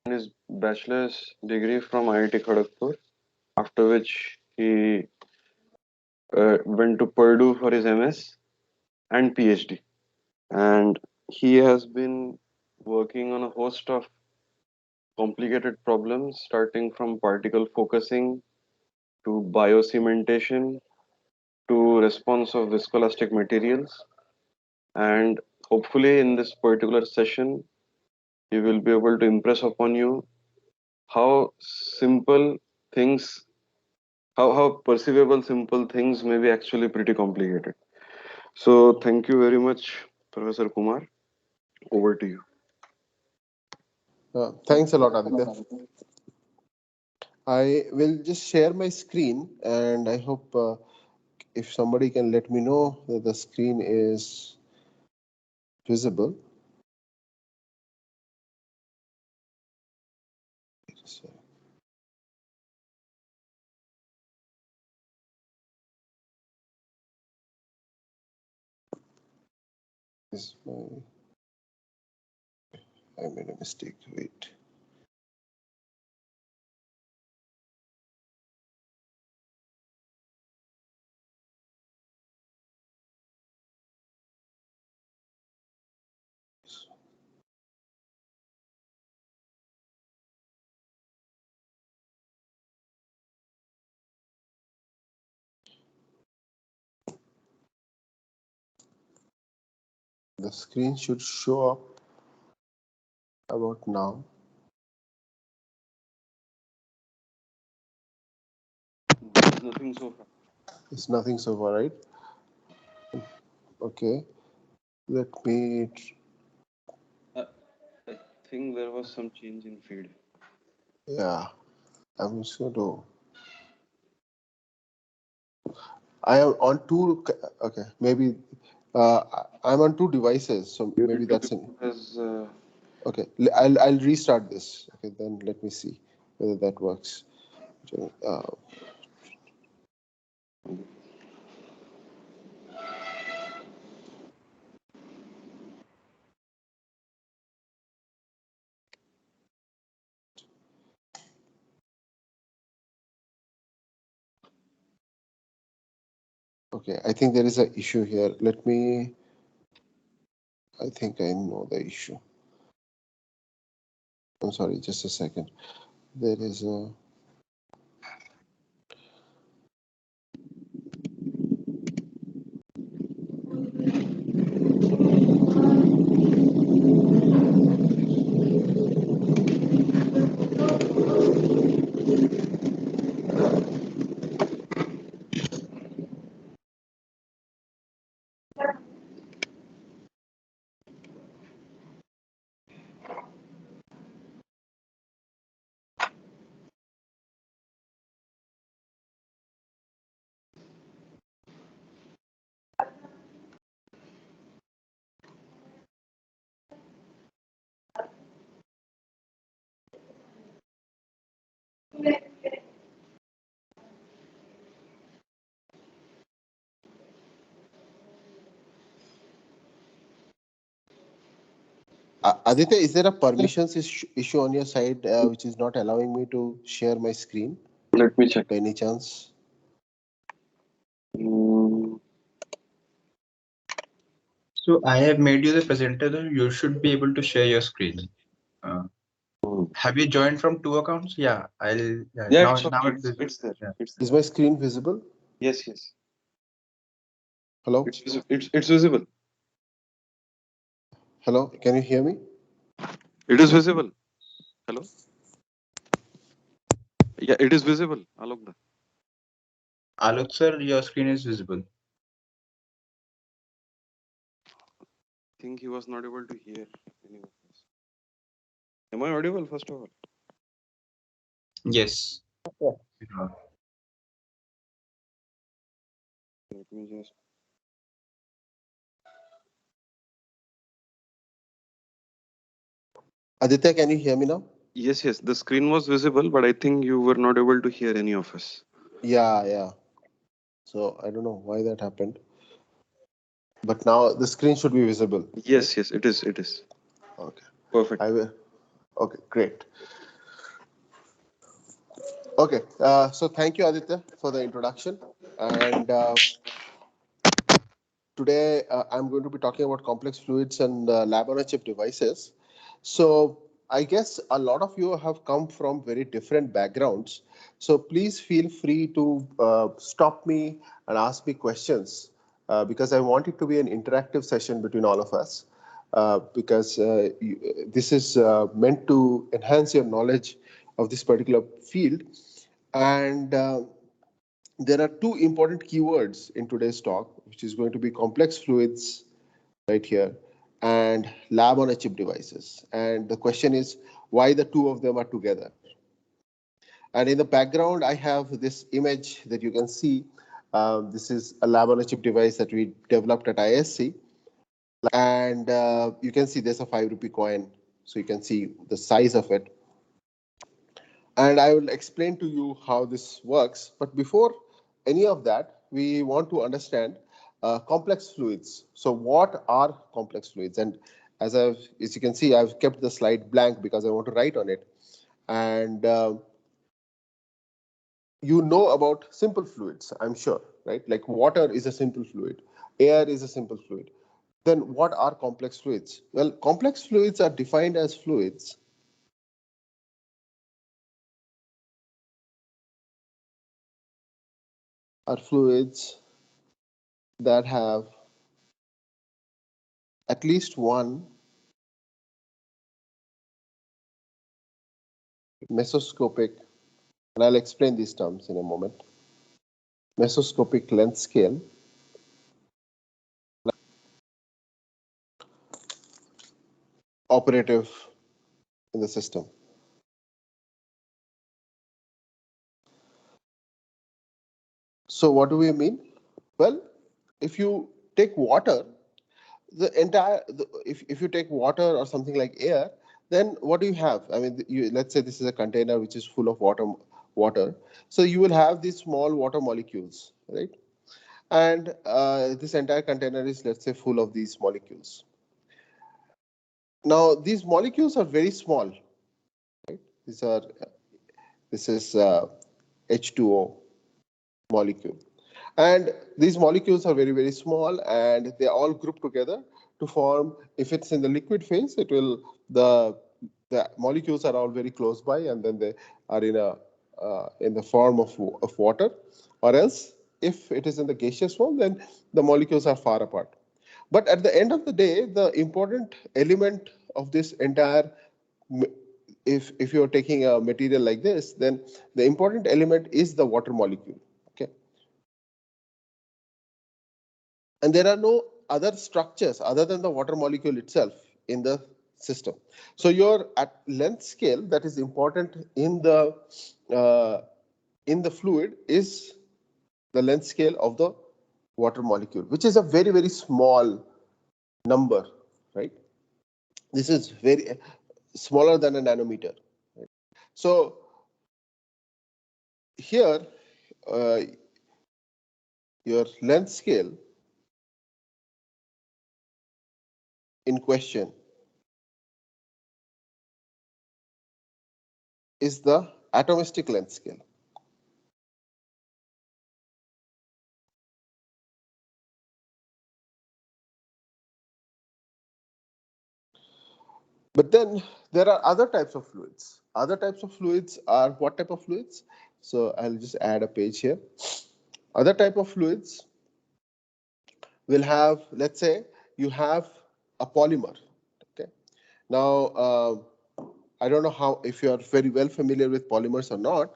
his bachelor's degree from IIT Kharagpur, after which he went to Purdue for his MS and PhD. And he has been working on a host of complicated problems, starting from particle focusing to biocementation to response of viscoelastic materials. And hopefully, in this particular session, he will be able to impress upon you how simple things, how perceivable simple things may be actually pretty complicated. So, thank you very much, Professor Kumar. Over to you. Thanks a lot, Aditya. I will just share my screen, and I hope if somebody can let me know that the screen is visible. Is my I made a mistake. Wait. The screen should show up about now. There's nothing so far. It's nothing so far, right? Okay. Let me. I think there was some change in feed. Yeah. I'm just going to. I am on two. Okay. Maybe. I'm on two devices, so You maybe need to that's an. as Okay. I'll restart this. Okay. Then let me see whether that works. Uh, okay. I think there is an issue here. Let me. I think I know the issue. I'm sorry. Just a second. There is a. Aditya, is there a permissions issue on your side which is not allowing me to share my screen let me check. by any chance? Mm, So I have made you the presenter. You should be able to share your screen. Uh, have you joined from two accounts? Yeah, I'll. Yeah, yeah, now it's now okay. it is. It's there. Yeah. It's Is there. my screen visible? Yes, yes. Hello? It's visible. Hello? Can you hear me? It is visible. Hello. Yeah, it is visible. Alok. Alok sir, your screen is visible. I think he was not able to hear any of us. Am I audible first of all? Yes. Yeah. Let me just. Aditya, can you hear me now? Yes, yes. The screen was visible, but I think you were not able to hear any of us. Yeah. So I don't know why that happened. But now the screen should be visible. Yes, yes. It is. It is. Okay. Perfect. I will. Okay, great. Okay, so thank you, Aditya, for the introduction. And today I'm going to be talking about complex fluids and lab-on-a-chip devices. So I guess a lot of you have come from very different backgrounds. So please feel free to stop me and ask me questions because I want it to be an interactive session between all of us. Because this is meant to enhance your knowledge of this particular field. And there are two important keywords in today's talk, which is going to be complex fluids right here and lab on a chip devices. And the question is why the two of them are together. And in the background, I have this image that you can see. This is a lab on a chip device that we developed at ISC. And you can see there's a 5 rupee coin. So you can see the size of it. And I will explain to you how this works. But before any of that, we want to understand complex fluids. So what are complex fluids? And as you can see, I've kept the slide blank because I want to write on it. And you know about simple fluids, I'm sure, right? Like water is a simple fluid, air is a simple fluid. Then what are complex fluids? Well, complex fluids are defined as fluids that have at least one mesoscopic, and I'll explain these terms in a moment, mesoscopic length scale operative in the system. So what do we mean? Well, if you take water, if you take water or something like air, then what do you have? I mean, let's say this is a container which is full of water. So you will have these small water molecules, right? And this entire container is, let's say, full of these molecules. Now, these molecules are very small, right? This is H2O molecule. And these molecules are very, very small, and they all group together to form, if it's in the liquid phase, it will, the molecules are all very close by, and then they are in the form of water. Or else, if it is in the gaseous form, then the molecules are far apart. But at the end of the day, the important element of this entire, if you're taking a material like this, then the important element is the water molecule. Okay. And there are no other structures other than the water molecule itself in the system. So your at length scale that is important uh, in the fluid is the length scale of the water molecule, which is a very, very small number, right? This is very smaller than a nanometer. Right? So here, uh, your length scale in question is the atomistic length scale. But then there are other types of fluids. Other types of fluids are what type of fluids? So I'll just add a page here. Other type of fluids will have, let's say, you have a polymer. Okay. Now, I don't know how if you are very well familiar with polymers or not,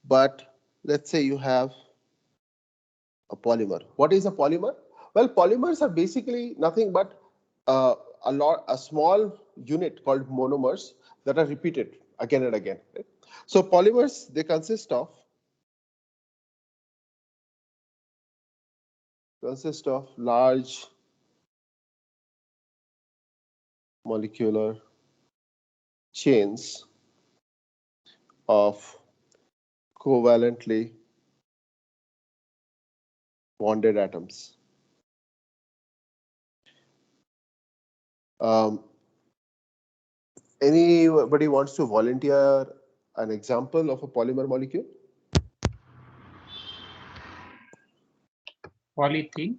but let's say you have a polymer. What is a polymer? Well, polymers are basically nothing but uh, a small unit called monomers that are repeated again and again. Right? So polymers, they consist of large molecular chains of covalently bonded atoms. Um, Anybody wants to volunteer an example of a polymer molecule? Polyethylene.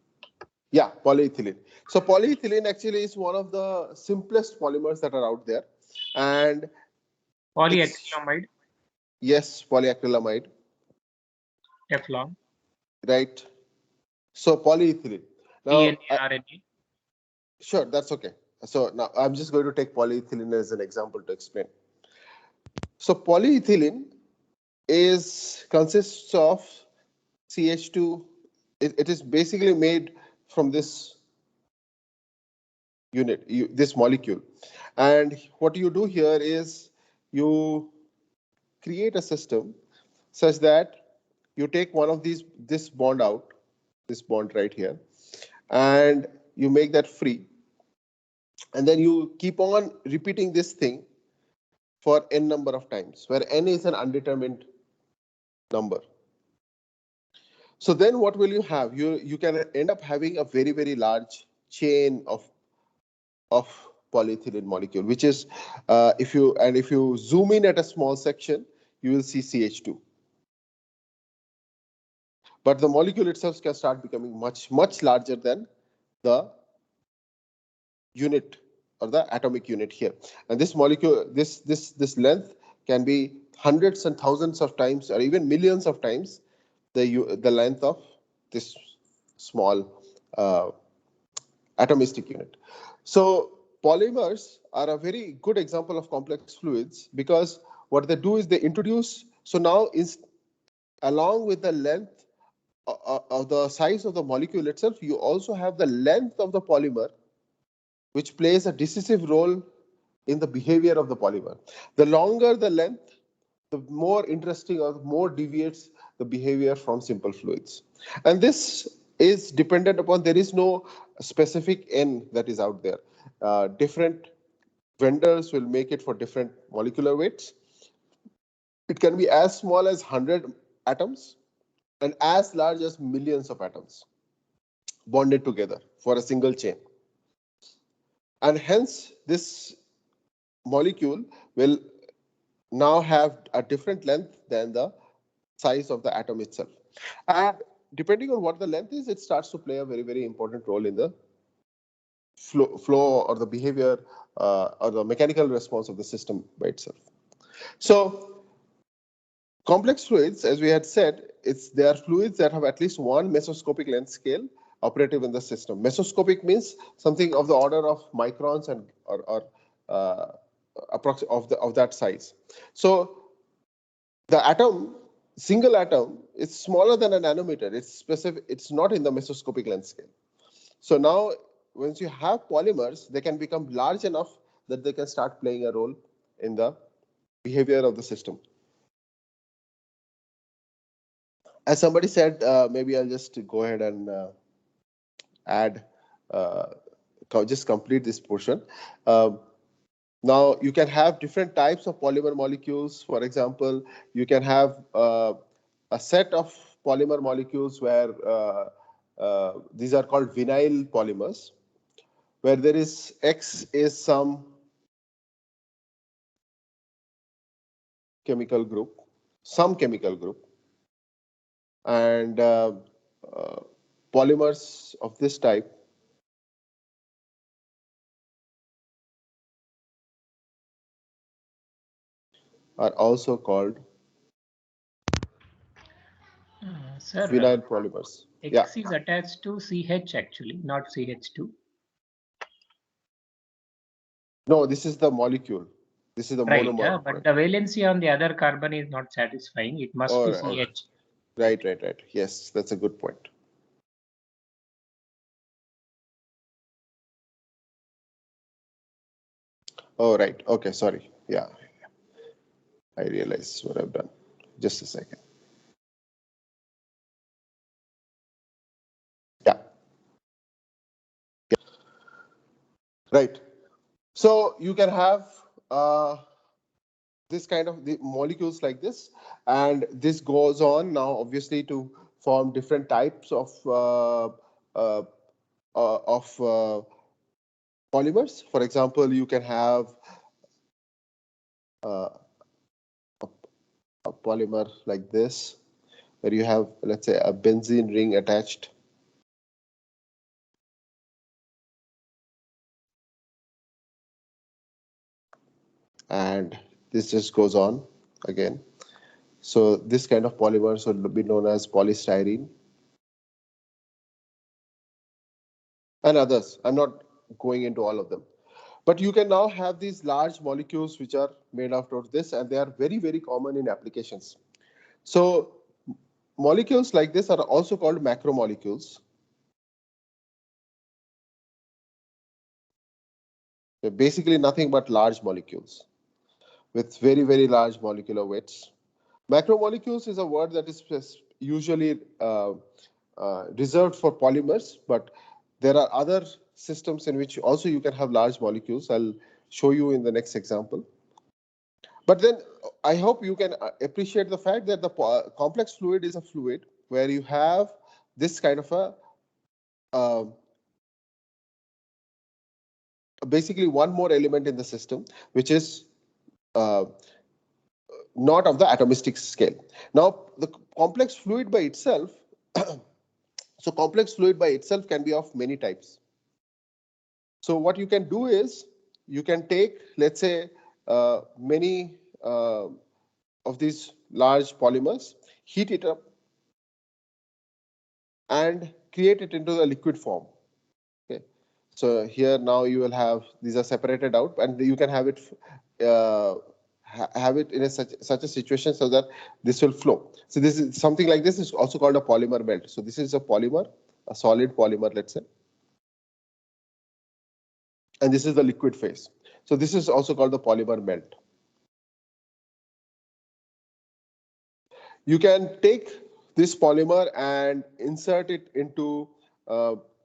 Yeah, polyethylene. So polyethylene actually is one of the simplest polymers that are out there, and Polyacrylamide. yes, polyacrylamide, Teflon. right? So polyethylene. Now, DNA, RNA. sure, that's okay. So now I'm just going to take polyethylene as an example to explain. So polyethylene consists of CH2. It is basically made from this unit, this molecule. And what you do here is you create a system such that you take one of this bond out, this bond right here, and you make that free. And then you keep on repeating this thing for n number of times, where n is an undetermined number. So then what will you have? You can end up having a very, very large chain of polyethylene molecule, which is if you zoom in at a small section, you will see CH2. But the molecule itself can start becoming much larger than the unit or the atomic unit here. And this molecule, this length can be hundreds and thousands of times, or even millions of times, the length of this small atomistic unit. So polymers are a very good example of complex fluids, because what they do is they introduce, so now is along with the length of the size of the molecule itself, you also have the length of the polymer, which plays a decisive role in the behavior of the polymer. The longer the length, the more interesting or more deviates the behavior from simple fluids. And this is dependent upon, there is no specific N that is out there. Different vendors will make it for different molecular weights. It can be as small as 100 atoms and as large as millions of atoms bonded together for a single chain. And hence, this molecule will now have a different length than the size of the atom itself. And depending on what the length is, it starts to play a very, very important role in the flow or the behavior or the mechanical response of the system by itself. So complex fluids, as we had said, they are fluids that have at least one mesoscopic length scale operative in the system. Mesoscopic means something of the order of microns and or of that size. So the atom, single atom, is smaller than a nanometer. It's specific. It's not in the mesoscopic length scale. So now, once you have polymers, they can become large enough that they can start playing a role in the behavior of the system. As somebody said, maybe I'll just go ahead and add, just complete this portion. Now, you can have different types of polymer molecules. For example, you can have a set of polymer molecules where these are called vinyl polymers, where there is X is some chemical group, and polymers of this type are also called Sir, vinyl polymers. X is attached to CH actually, not CH2. No, this is the molecule. This is the Right, monomer. but the valency on the other carbon is not satisfying. It must be CH. Right. Yes, that's a good point. Oh, right. Okay, sorry. Yeah. I realize what I've done. Just a second. Yeah. Right. So you can have this kind of the molecules like this, and this goes on now obviously to form different types of polymers. For example, you can have uh, a polymer like this, where you have, let's say, a benzene ring attached. And this just goes on again. So this kind of polymers would be known as polystyrene and others. I'm not going into all of them. But you can now have these large molecules which are made out of this, and they are very, very common in applications. So molecules like this are also called macromolecules. They're basically nothing but large molecules with very, very large molecular weights. Macromolecules is a word that is usually reserved for polymers, but there are other systems in which also you can have large molecules. I'll show you in the next example. But then I hope you can appreciate the fact that the complex fluid is a fluid where you have this kind of a basically one more element in the system, which is not of the atomistic scale. Now, the complex fluid by itself, so complex fluid by itself can be of many types. So what you can do is you can take, let's say, many of these large polymers, heat it up, and create it into the liquid form. Okay. So here now you will have, these are separated out, and you can have it in such a situation so that this will flow. So this is something like this is also called a polymer melt. So this is a polymer, a solid polymer, let's say. And this is the liquid phase. So this is also called the polymer melt. You can take this polymer and insert it into,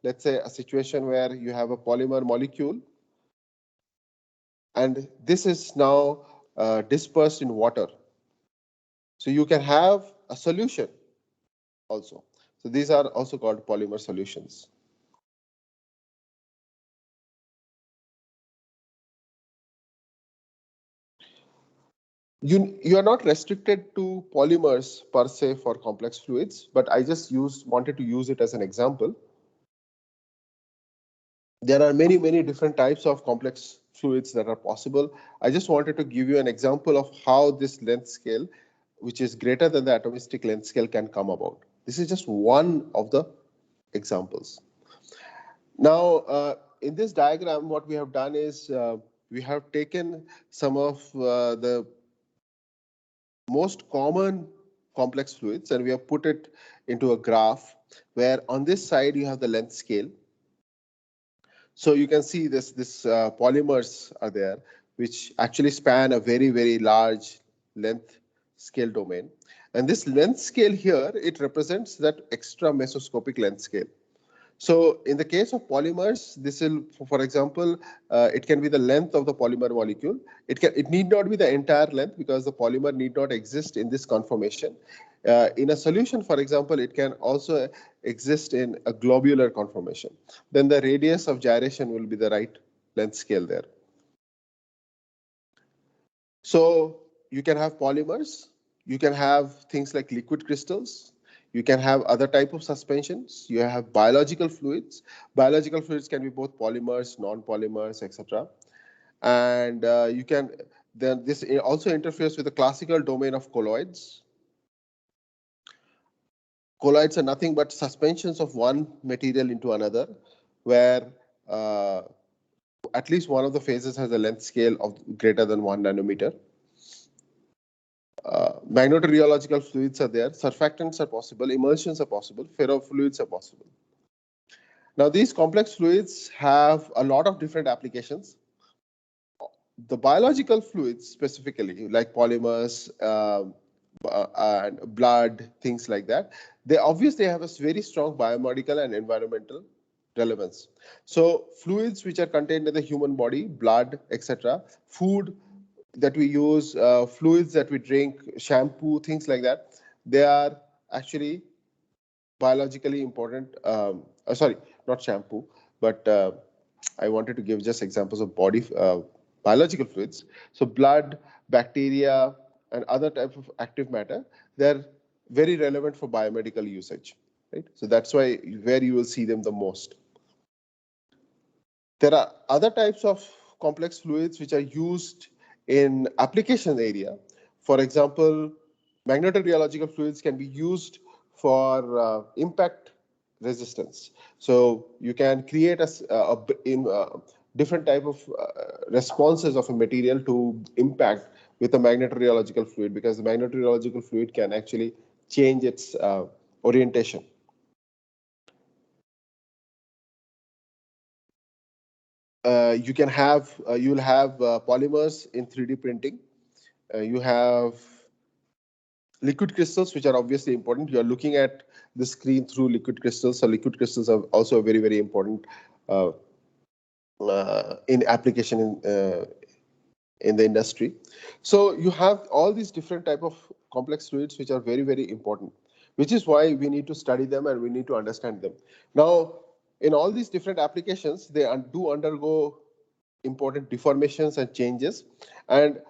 let's say, a situation where you have a polymer molecule, and this is now dispersed in water. So you can have a solution also. So these are also called polymer solutions. You are not restricted to polymers per se for complex fluids, but I just wanted to use it as an example. There are many, many different types of complex fluids that are possible. I just wanted to give you an example of how this length scale, which is greater than the atomistic length scale, can come about. This is just one of the examples. Now, in this diagram, what we have done is we have taken some of the most common complex fluids, and we have put it into a graph where on this side you have the length scale. So you can see this polymers are there, which actually span a very, very large length scale domain. And this length scale here, it represents that extra mesoscopic length scale. So in the case of polymers, this will, for example, it can be the length of the polymer molecule. It need not be the entire length because the polymer need not exist in this conformation. In a solution, for example, it can also exist in a globular conformation. Then the radius of gyration will be the right length scale there. So you can have polymers, you can have things like liquid crystals, you can have other type of suspensions, you have biological fluids. Biological fluids can be both polymers, non-polymers, etc. And then this also interferes with the classical domain of colloids. Colloids are nothing but suspensions of one material into another, where at least one of the phases has a length scale of greater than 1 nanometer. Magnetorheological fluids are there, surfactants are possible, emulsions are possible, ferrofluids are possible. Now, these complex fluids have a lot of different applications. The biological fluids specifically, like polymers, and blood, things like that, they obviously have a very strong biomedical and environmental relevance. So fluids which are contained in the human body, blood, etc., food that we use, fluids that we drink, shampoo, things like that, they are actually biologically important. Sorry, not shampoo, but I wanted to give just examples of body biological fluids. So blood, bacteria, and other type of active matter, they're very relevant for biomedical usage, right? So that's why where you will see them the most. There are other types of complex fluids which are used in application area. For example, magnetorheological fluids can be used for impact resistance. So you can create different type of responses of a material to impact with a magnetorheological fluid, because the magnetorheological fluid can actually change its orientation. You can have you'll have polymers in 3D printing. You have liquid crystals, which are obviously important. You are looking at the screen through liquid crystals, so liquid crystals are also very, very important in application in the industry. So you have all these different type of complex fluids which are very, very important, which is why we need to study them and we need to understand them. Now, in all these different applications, they do undergo important deformations and changes. And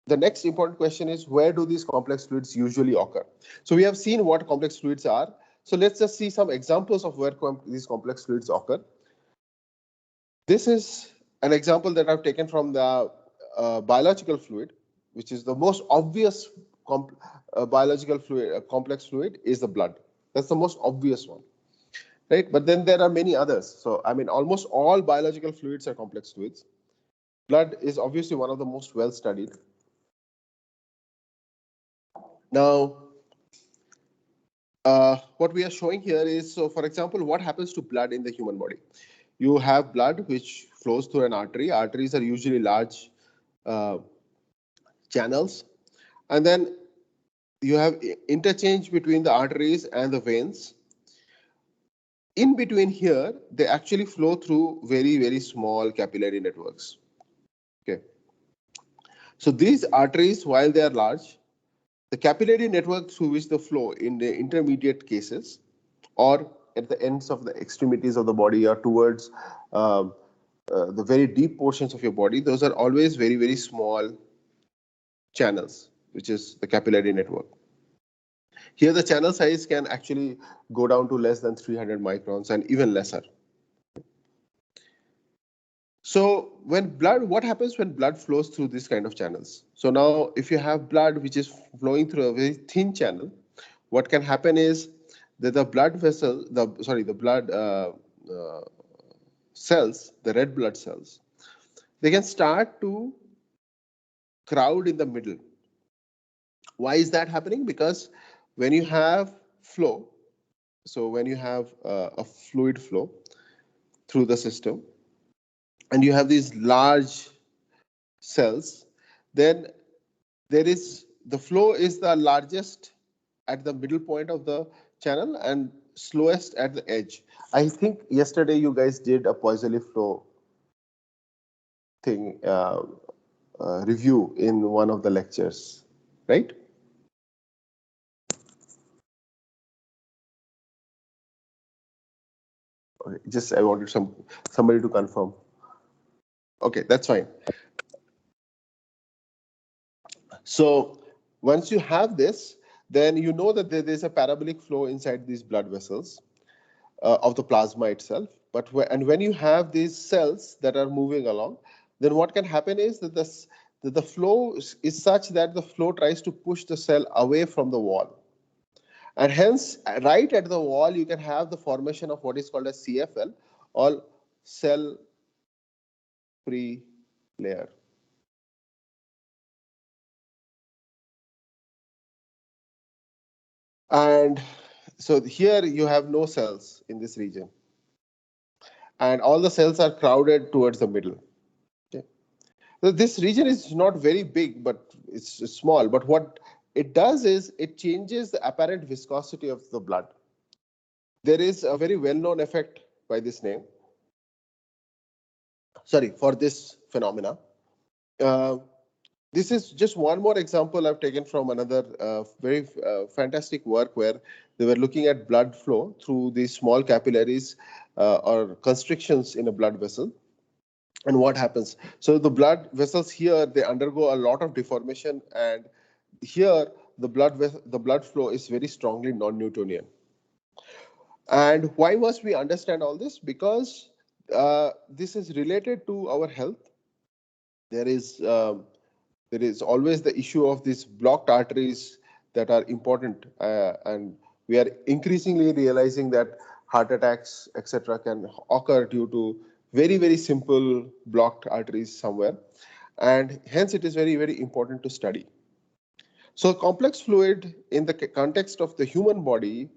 the next important question is, where do these complex fluids usually occur? So we have seen what complex fluids are. So let's just see some examples of where these complex fluids occur. This is an example that I've taken from the biological fluid, which is the most obvious biological fluid, complex fluid is the blood. That's the most obvious one, right? But then there are many others. So, I mean, almost all biological fluids are complex fluids. Blood is obviously one of the most well studied. Now, what we are showing here is, so for example, what happens to blood in the human body? You have blood which flows through an artery. Arteries are usually large channels. And then you have interchange between the arteries and the veins. In between here, they actually flow through very, very small capillary networks. Okay. So these arteries, while they are large, the capillary network through which they flow in the intermediate cases or at the ends of the extremities of the body or towards the very deep portions of your body, those are always very, very small channels, which is the capillary network. Here, the channel size can actually go down to less than 300 microns and even lesser. So what happens when blood flows through this kind of channels? So now if you have blood which is flowing through a very thin channel, what can happen is that the blood vessel, the blood cells, the red blood cells, they can start to crowd in the middle. Why is that happening? Because when you have flow, so when you have a fluid flow through the system, and you have these large cells, then the flow is the largest at the middle point of the channel and slowest at the edge. I think yesterday you guys did a Poiseuille flow thing review in one of the lectures, right? Okay, just I wanted somebody to confirm. Okay, that's fine. So once you have this, then you know that there is a parabolic flow inside these blood vessels of the plasma itself. But when you have these cells that are moving along, then what can happen is that the flow is such that the flow tries to push the cell away from the wall. And hence, right at the wall, you can have the formation of what is called a CFL, or cell-free layer. And so here you have no cells in this region. And all the cells are crowded towards the middle. Okay. So this region is not very big, but it's small. But what it does is it changes the apparent viscosity of the blood. There is a very well-known effect by this name. Sorry, for this phenomena. This is just one more example I've taken from another very fantastic work where they were looking at blood flow through these small capillaries or constrictions in a blood vessel. And what happens? So the blood vessels here, they undergo a lot of deformation, and here the blood flow is very strongly non-Newtonian. And why must we understand all this? Because this is related to our health. There is always the issue of these blocked arteries that are important, and we are increasingly realizing that heart attacks, etc., can occur due to very simple blocked arteries somewhere, and hence it is very important to study. So complex fluid in the context of the human body,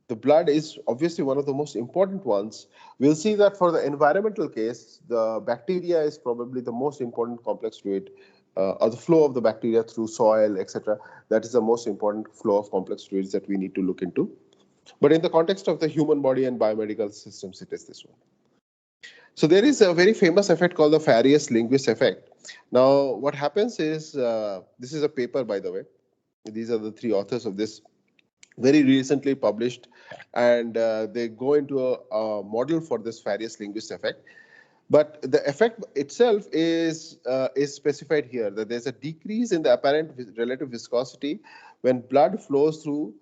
the blood is obviously one of the most important ones. We'll see that for the environmental case, the bacteria is probably the most important complex fluid, or the flow of the bacteria through soil, etc. That is the most important flow of complex fluids that we need to look into. But in the context of the human body and biomedical systems, it is this one. So there is a very famous effect called the Farias-Lindquist effect. Now, what happens is, this is a paper, by the way. These are the three authors of this, very recently published, and they go into a model for this Farias-Lindquist effect. But the effect itself is specified here, that there's a decrease in the apparent relative viscosity when blood flows through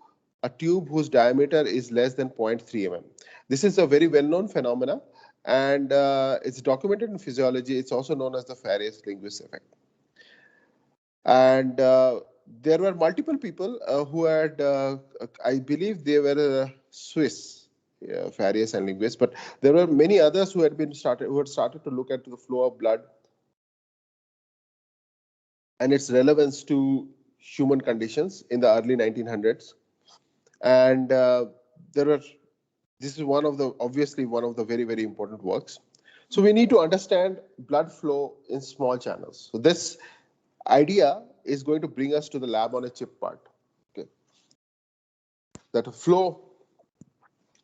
a tube whose diameter is less than 0.3 mm. This is a very well-known phenomena, and it's documented in physiology. It's also known as the Farias-Lindquist effect. And there were multiple people who had, I believe they were Swiss, Farias and Lindquist, but there were many others who had started to look at the flow of blood and its relevance to human conditions in the early 1900s. And this is obviously one of the very important works. So we need to understand blood flow in small channels. So this idea is going to bring us to the lab on a chip part. Okay. That a flow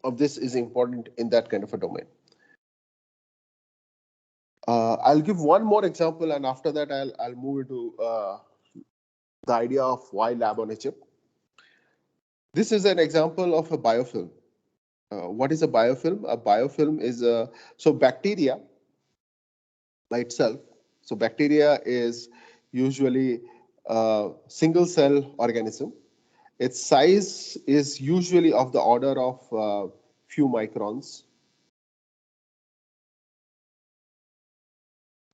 of this is important in that kind of a domain. I'll give one more example, and after that I'll move into the idea of why lab on a chip. This is an example of a biofilm. What is a biofilm? A biofilm is so bacteria by itself. So bacteria is usually a single cell organism. Its size is usually of the order of few microns.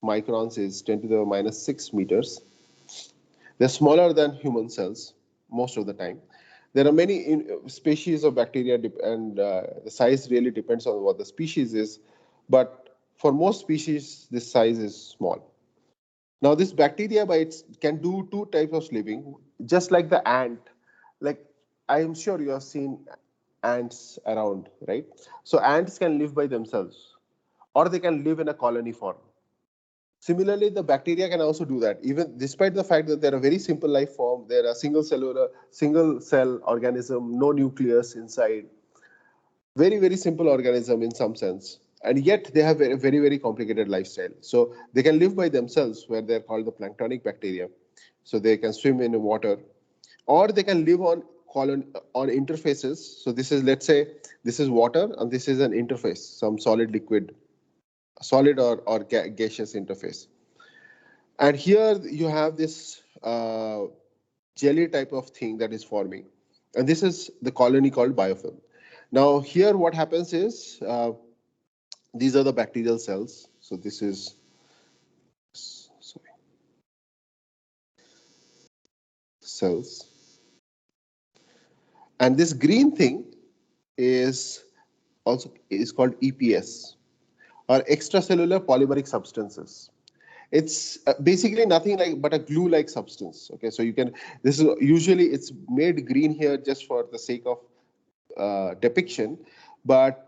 Microns is 10 to the minus 6 meters. They're smaller than human cells most of the time. There are many species of bacteria, and the size really depends on what the species is. But for most species, this size is small. Now, this bacteria can do two types of living, just like the ant. Like, I am sure you have seen ants around, right? So ants can live by themselves, or they can live in a colony form. Similarly, the bacteria can also do that. Even despite the fact that they're a very simple life form, they're a single cell organism, no nucleus inside. Very simple organism in some sense. And yet they have a very complicated lifestyle. So they can live by themselves, where they're called the planktonic bacteria. So they can swim in water, or they can live on interfaces. So this is, let's say, this is water, and this is an interface, some solid liquid, solid or gaseous interface. And here you have this jelly type of thing that is forming. And this is the colony called biofilm. Now here what happens is, these are the bacterial cells. So this is, cells. And this green thing is called EPS, or extracellular polymeric substances. It's basically nothing like but a glue-like substance. Okay, so this is usually, it's made green here just for the sake of depiction, but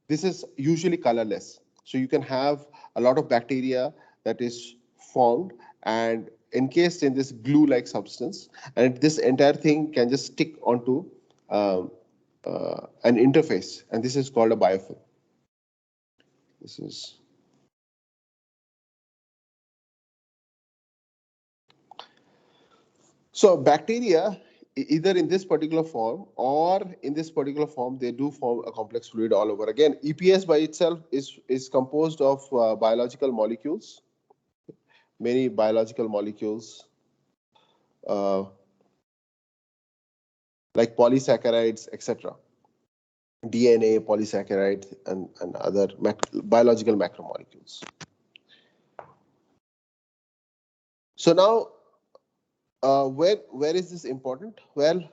this is usually colorless. So you can have a lot of bacteria that is formed and encased in this glue-like substance, and this entire thing can just stick onto an interface, and this is called a biofilm. This is. So bacteria either in this particular form or in this particular form, they do form a complex fluid all over again. EPS by itself is composed of biological molecules, many biological molecules, like polysaccharides, etc. DNA, polysaccharides, and other biological macromolecules. So now, where is this important? Well,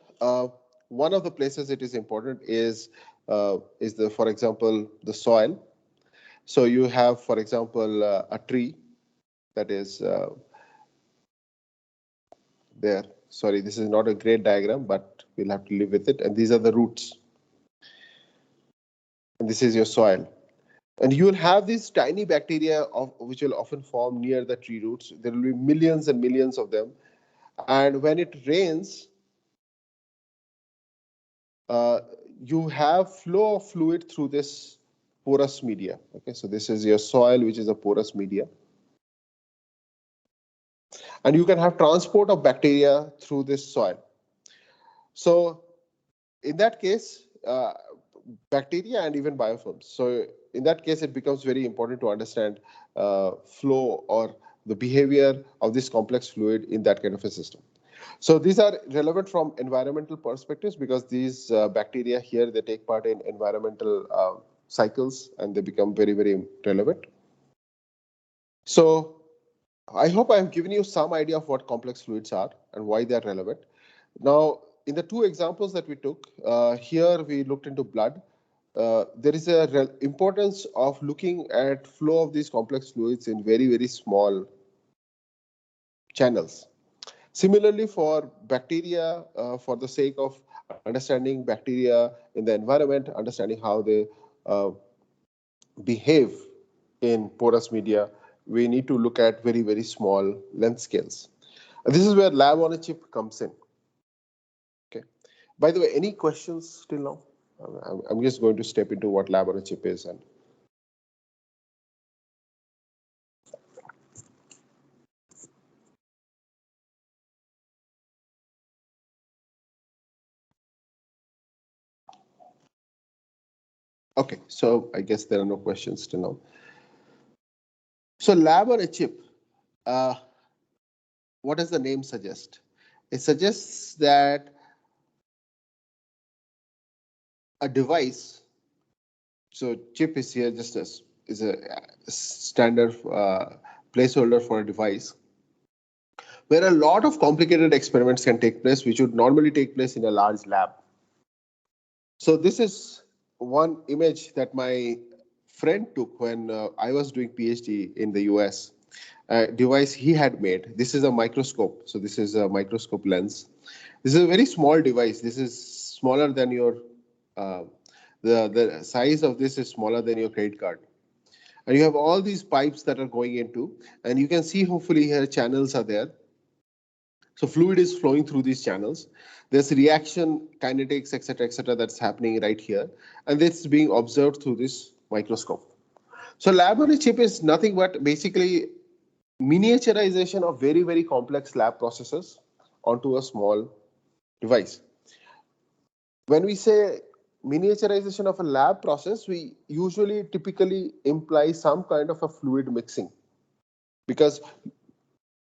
one of the places it is important is for example, the soil. So you have, for example, a tree that is there. Sorry, this is not a great diagram, but we'll have to live with it. And these are the roots. And this is your soil. And you will have these tiny bacteria which will often form near the tree roots. There will be millions and millions of them. And when it rains, you have flow of fluid through this porous media. Okay, so this is your soil, which is a porous media. And you can have transport of bacteria through this soil. So in that case, bacteria and even biofilms. So in that case, it becomes very important to understand flow or the behavior of this complex fluid in that kind of a system. So these are relevant from environmental perspectives because these bacteria here, they take part in environmental cycles and they become very, very relevant. So I hope I've given you some idea of what complex fluids are and why they're relevant. Now, in the two examples that we took, here we looked into blood. There is a importance of looking at flow of these complex fluids in very, very small channels. Similarly, for bacteria, for the sake of understanding bacteria in the environment, understanding how they behave in porous media, we need to look at very, very small length scales. And this is where lab on a chip comes in. Okay. By the way, any questions till now? I'm just going to step into what lab on a chip is. And okay, so I guess there are no questions till now. So lab on a chip, what does the name suggest? It suggests that a device, so chip is here just as is a standard placeholder for a device, where a lot of complicated experiments can take place, which would normally take place in a large lab. So this is one image that my friend took when I was doing PhD in the US. A device he had made. This is a microscope. So this is a microscope lens. This is a very small device. This is smaller than your, the size of this is smaller than your credit card. And you have all these pipes that are going into, and you can see hopefully here channels are there. So fluid is flowing through these channels. There's reaction kinetics, etc., that's happening right here. And this is being observed through this microscope. So lab on a chip is nothing but basically miniaturization of very, very complex lab processes onto a small device. When we say miniaturization of a lab process, we usually typically imply some kind of a fluid mixing because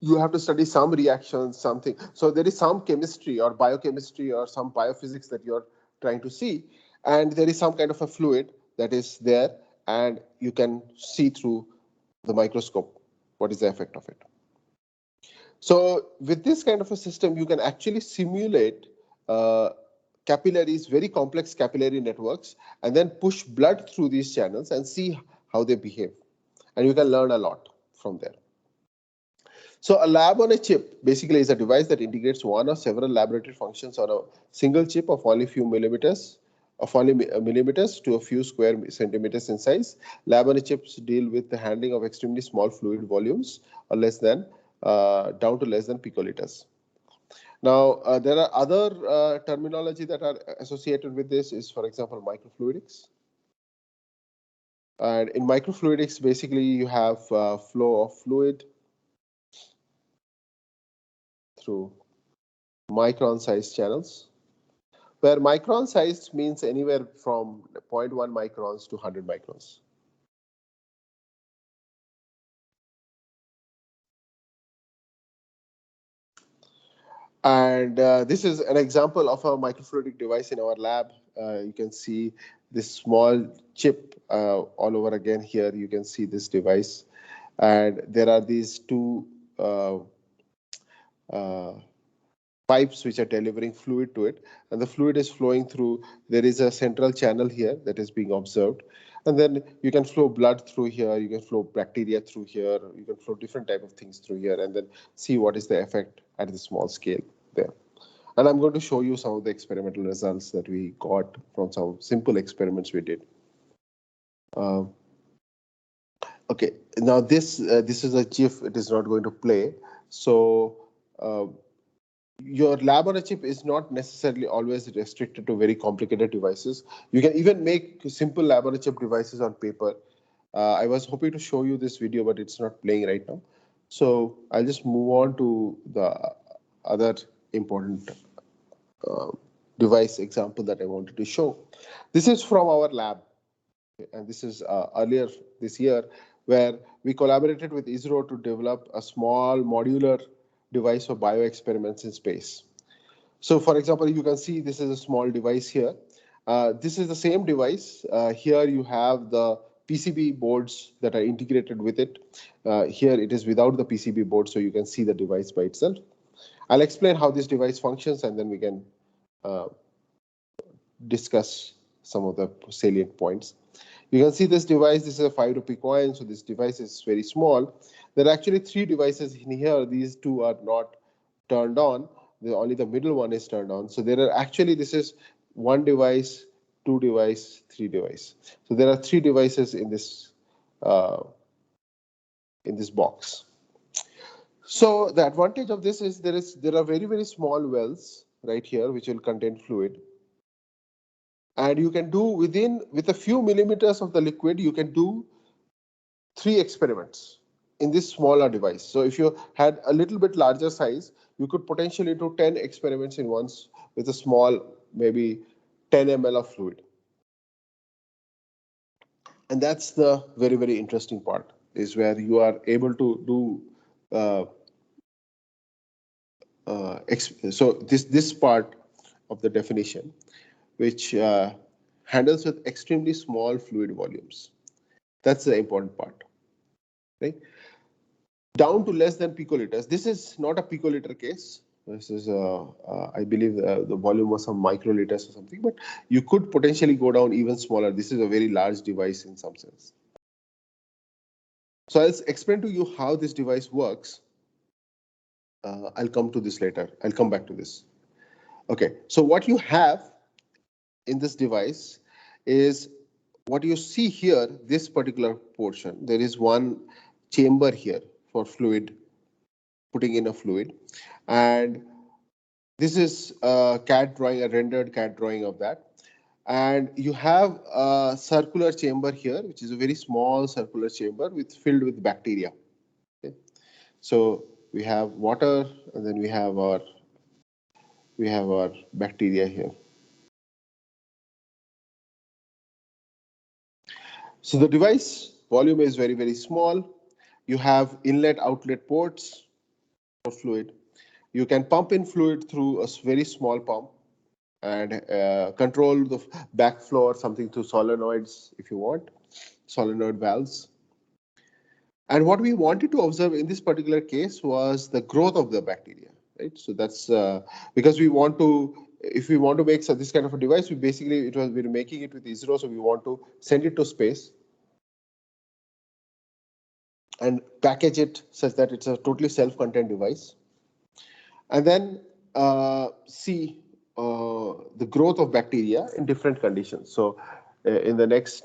you have to study some reactions, something. So there is some chemistry or biochemistry or some biophysics that you're trying to see. And there is some kind of a fluid that is there and you can see through the microscope what is the effect of it. So with this kind of a system, you can actually simulate capillaries, very complex capillary networks, and then push blood through these channels and see how they behave. And you can learn a lot from there. So a lab on a chip basically is a device that integrates one or several laboratory functions on a single chip of only few millimeters, to a few square centimeters in size. Lab on a chips deal with the handling of extremely small fluid volumes or less than down to less than picoliters. Now, there are other terminology that are associated with this is, for example, microfluidics. And in microfluidics, basically you have flow of fluid through micron size channels, where micron size means anywhere from 0.1 microns to 100 microns. And this is an example of a microfluidic device in our lab. You can see this small chip all over again here. You can see this device. And there are these two pipes which are delivering fluid to it. And the fluid is flowing through. There is a central channel here that is being observed. And then you can flow blood through here. You can flow bacteria through here. You can flow different type of things through here and then see what is the effect at the small scale there. And I'm going to show you some of the experimental results that we got from some simple experiments we did. Okay, now this is a GIF. It is not going to play. So your lab on a chip is not necessarily always restricted to very complicated devices. You can even make simple lab on a chip devices on paper. I was hoping to show you this video, but it's not playing right now. So I'll just move on to the other important device example that I wanted to show. This is from our lab, and this is earlier this year, where we collaborated with ISRO to develop a small modular device for bioexperiments in space. So for example, you can see this is a small device here. This is the same device. Here you have the PCB boards that are integrated with it. Here it is without the PCB board, so you can see the device by itself. I'll explain how this device functions, and then we can discuss some of the salient points. You can see this device. This is a 5 rupee coin, so this device is very small. There are actually 3 devices in here. These 2 are not turned on. Only the middle one is turned on. So there are actually, this is 1 device, 2 device, 3 device. So there are 3 devices in this box. So the advantage of this is there are very, very small wells right here which will contain fluid. And you can do with a few millimeters of the liquid, you can do 3 experiments in this smaller device. So if you had a little bit larger size, you could potentially do 10 experiments in once with a small, maybe 10 ml of fluid. And that's the very, very interesting part, is where you are able to do so this part of the definition, which handles with extremely small fluid volumes. That's the important part, right? Down to less than picoliters. This is not a picoliter case. This is, I believe the volume was some microliters or something, but you could potentially go down even smaller. This is a very large device in some sense. So I'll explain to you how this device works. I'll come to this later. I'll come back to this. Okay, so what you have in this device is what you see here, this particular portion. There is one chamber here for fluid, putting in a fluid. And this is a CAD drawing, a rendered CAD drawing of that. And you have a circular chamber here, which is a very small circular chamber filled with bacteria. Okay. So we have water, and then we have our bacteria here. So the device volume is very, very small. You have inlet outlet ports for fluid. You can pump in fluid through a very small pump and control the backflow or something through solenoids if you want, solenoid valves. And what we wanted to observe in this particular case was the growth of the bacteria, right? So that's because we want to, if we want to make this kind of a device, we're making it with ISRO, so we want to send it to space and package it such that it's a totally self-contained device. And then see the growth of bacteria in different conditions. So in the next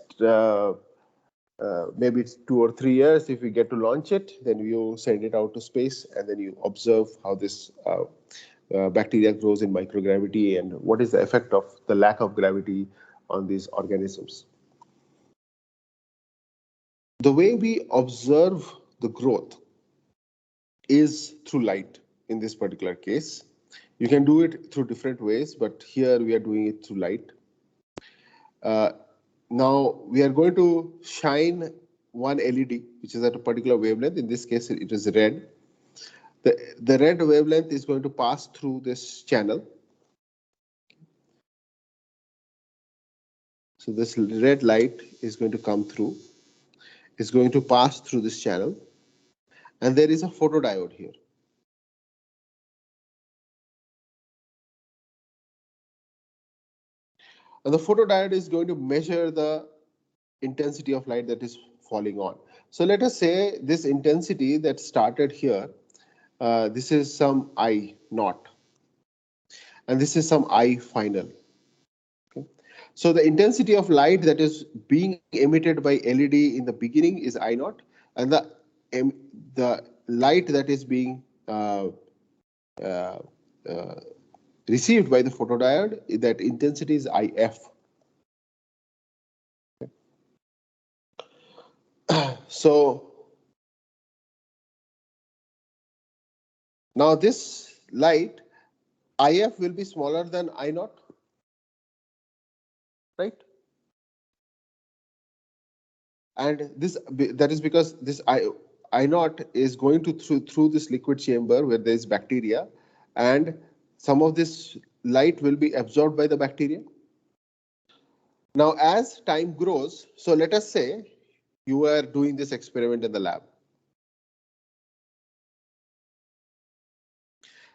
maybe it's 2 or 3 years, if we get to launch it, then you send it out to space and then you observe how this bacteria grows in microgravity and what is the effect of the lack of gravity on these organisms. The way we observe the growth is through light in this particular case. You can do it through different ways, but here we are doing it through light. Now we are going to shine one LED, which is at a particular wavelength. In this case, it is red. The red wavelength is going to pass through this channel. So this red light is going to come through. It's going to pass through this channel. And there is a photodiode here. And the photodiode is going to measure the intensity of light that is falling on. So let us say this intensity that started here, this is some I naught, and this is some I final. Okay. So the intensity of light that is being emitted by LED in the beginning is I naught, and the light that is being received by the photodiode, that intensity is IF. So now this light, IF will be smaller than I naught, right? And that is because this I naught is going to through this liquid chamber where there is bacteria, and some of this light will be absorbed by the bacteria. Now, as time grows, so let us say you are doing this experiment in the lab.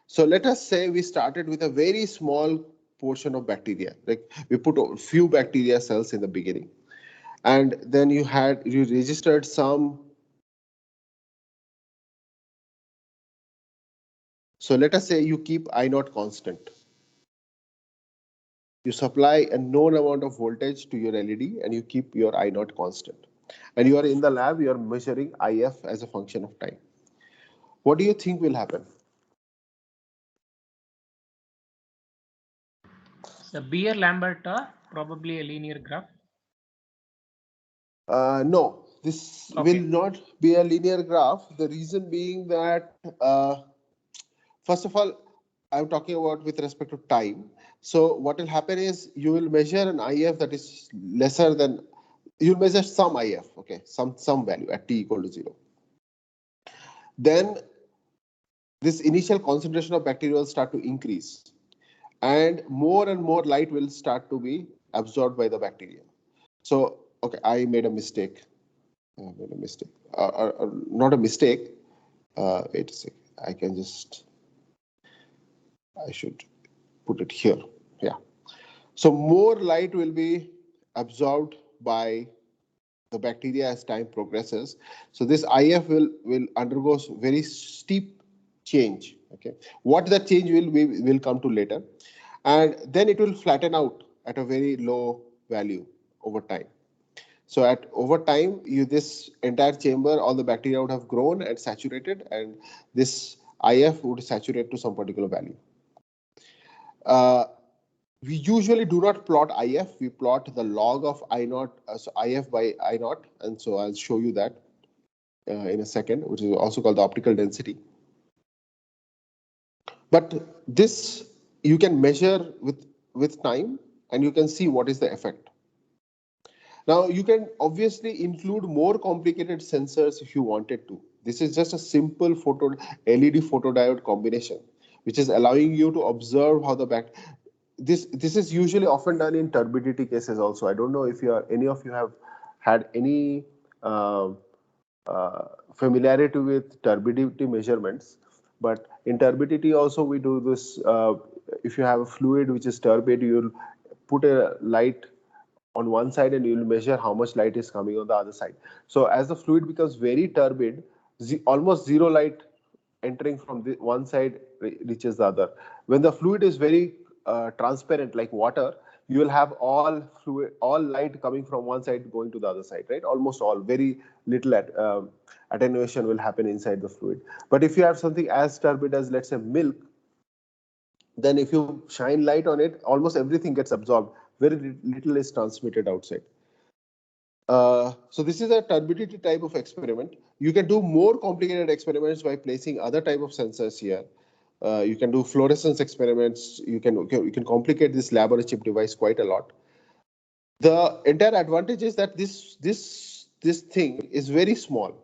So let us say we started with a very small portion of bacteria, like we put a few bacteria cells in the beginning, and then you registered some. So let us say you keep I naught constant. You supply a known amount of voltage to your LED and you keep your I naught constant. And you are in the lab, you are measuring IF as a function of time. What do you think will happen? So Beer-Lambert, probably a linear graph. No, this will not be a linear graph. The reason being that, first of all, I'm talking about with respect to time. So what will happen is you will measure an IF that is lesser than, you'll measure some IF, okay, some value at t equal to 0. Then this initial concentration of bacteria will start to increase, and more light will start to be absorbed by the bacteria. So, okay, I made a mistake. Not a mistake. Wait a second. I should put it here. Yeah. So more light will be absorbed by the bacteria as time progresses. So this IF will undergo very steep change. Okay. What that change will come to later, and then it will flatten out at a very low value over time. So over time, this entire chamber, all the bacteria would have grown and saturated, and this IF would saturate to some particular value. We usually do not plot IF. We plot the log of I naught, so IF by I naught, and so I'll show you that in a second, which is also called the optical density. But this you can measure with time, and you can see what is the effect. Now, you can obviously include more complicated sensors if you wanted to. This is just a simple LED photodiode combination, which is allowing you to observe how this is usually often done in turbidity cases also. I don't know if any of you have had any familiarity with turbidity measurements, but in turbidity also we do this. If you have a fluid which is turbid, you'll put a light on one side and you'll measure how much light is coming on the other side. So as the fluid becomes very turbid, almost zero light entering from one side reaches the other. When the fluid is very transparent like water, you will have all light coming from one side going to the other side, right? Almost all, very little attenuation will happen inside the fluid. But if you have something as turbid as, let's say, milk, then if you shine light on it, almost everything gets absorbed. Very little is transmitted outside. So this is a turbidity type of experiment. You can do more complicated experiments by placing other type of sensors here. You can do fluorescence experiments. You can complicate this lab on a chip device quite a lot. The entire advantage is that this thing is very small.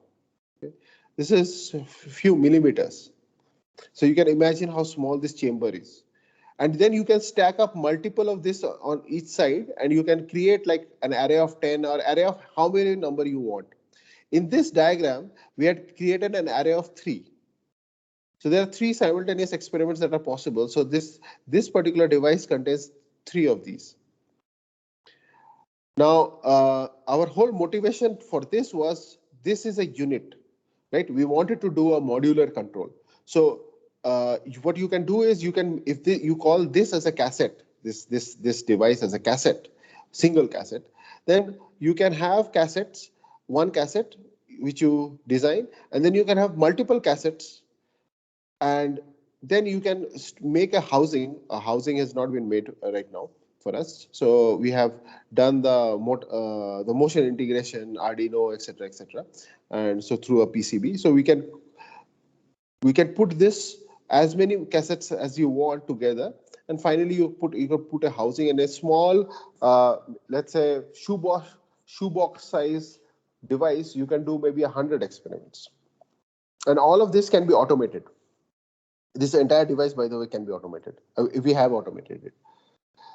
Okay? This is a few millimeters. So you can imagine how small this chamber is. And then you can stack up multiple of this on each side, and you can create like an array of 10 or array of how many number you want. In this diagram, we had created an array of 3. So there are 3 simultaneous experiments that are possible. So this particular device contains 3 of these. Now, our whole motivation for this was, this is a unit, right? We wanted to do a modular control. So what you can do is you call this as a cassette, this device as a cassette, single cassette, then you can have cassettes, one cassette which you design, and then you can have multiple cassettes, and then you can make a housing. A housing has not been made right now for us. So we have done the motion integration, Arduino, etc., and so through a PCB. So we can put this as many cassettes as you want together, and finally you can put a housing in a small, let's say shoebox size device. You can do maybe 100 experiments, and all of this can be automated. This entire device, by the way, can be automated if we have automated it.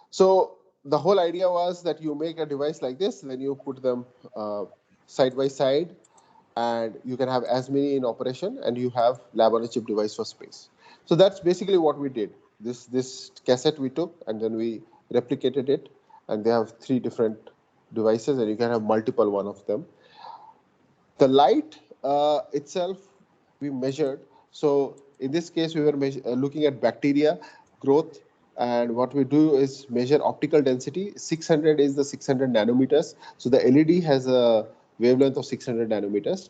So the whole idea was that you make a device like this, then you put them side by side, and you can have as many in operation, and you have lab on a chip device for space. So that's basically what we did. This cassette we took, and then we replicated it, and they have 3 different devices, and you can have multiple one of them. The light itself we measured. So in this case, we were looking at bacteria growth, and what we do is measure optical density. 600 is the 600 nanometers. So the LED has a wavelength of 600 nanometers.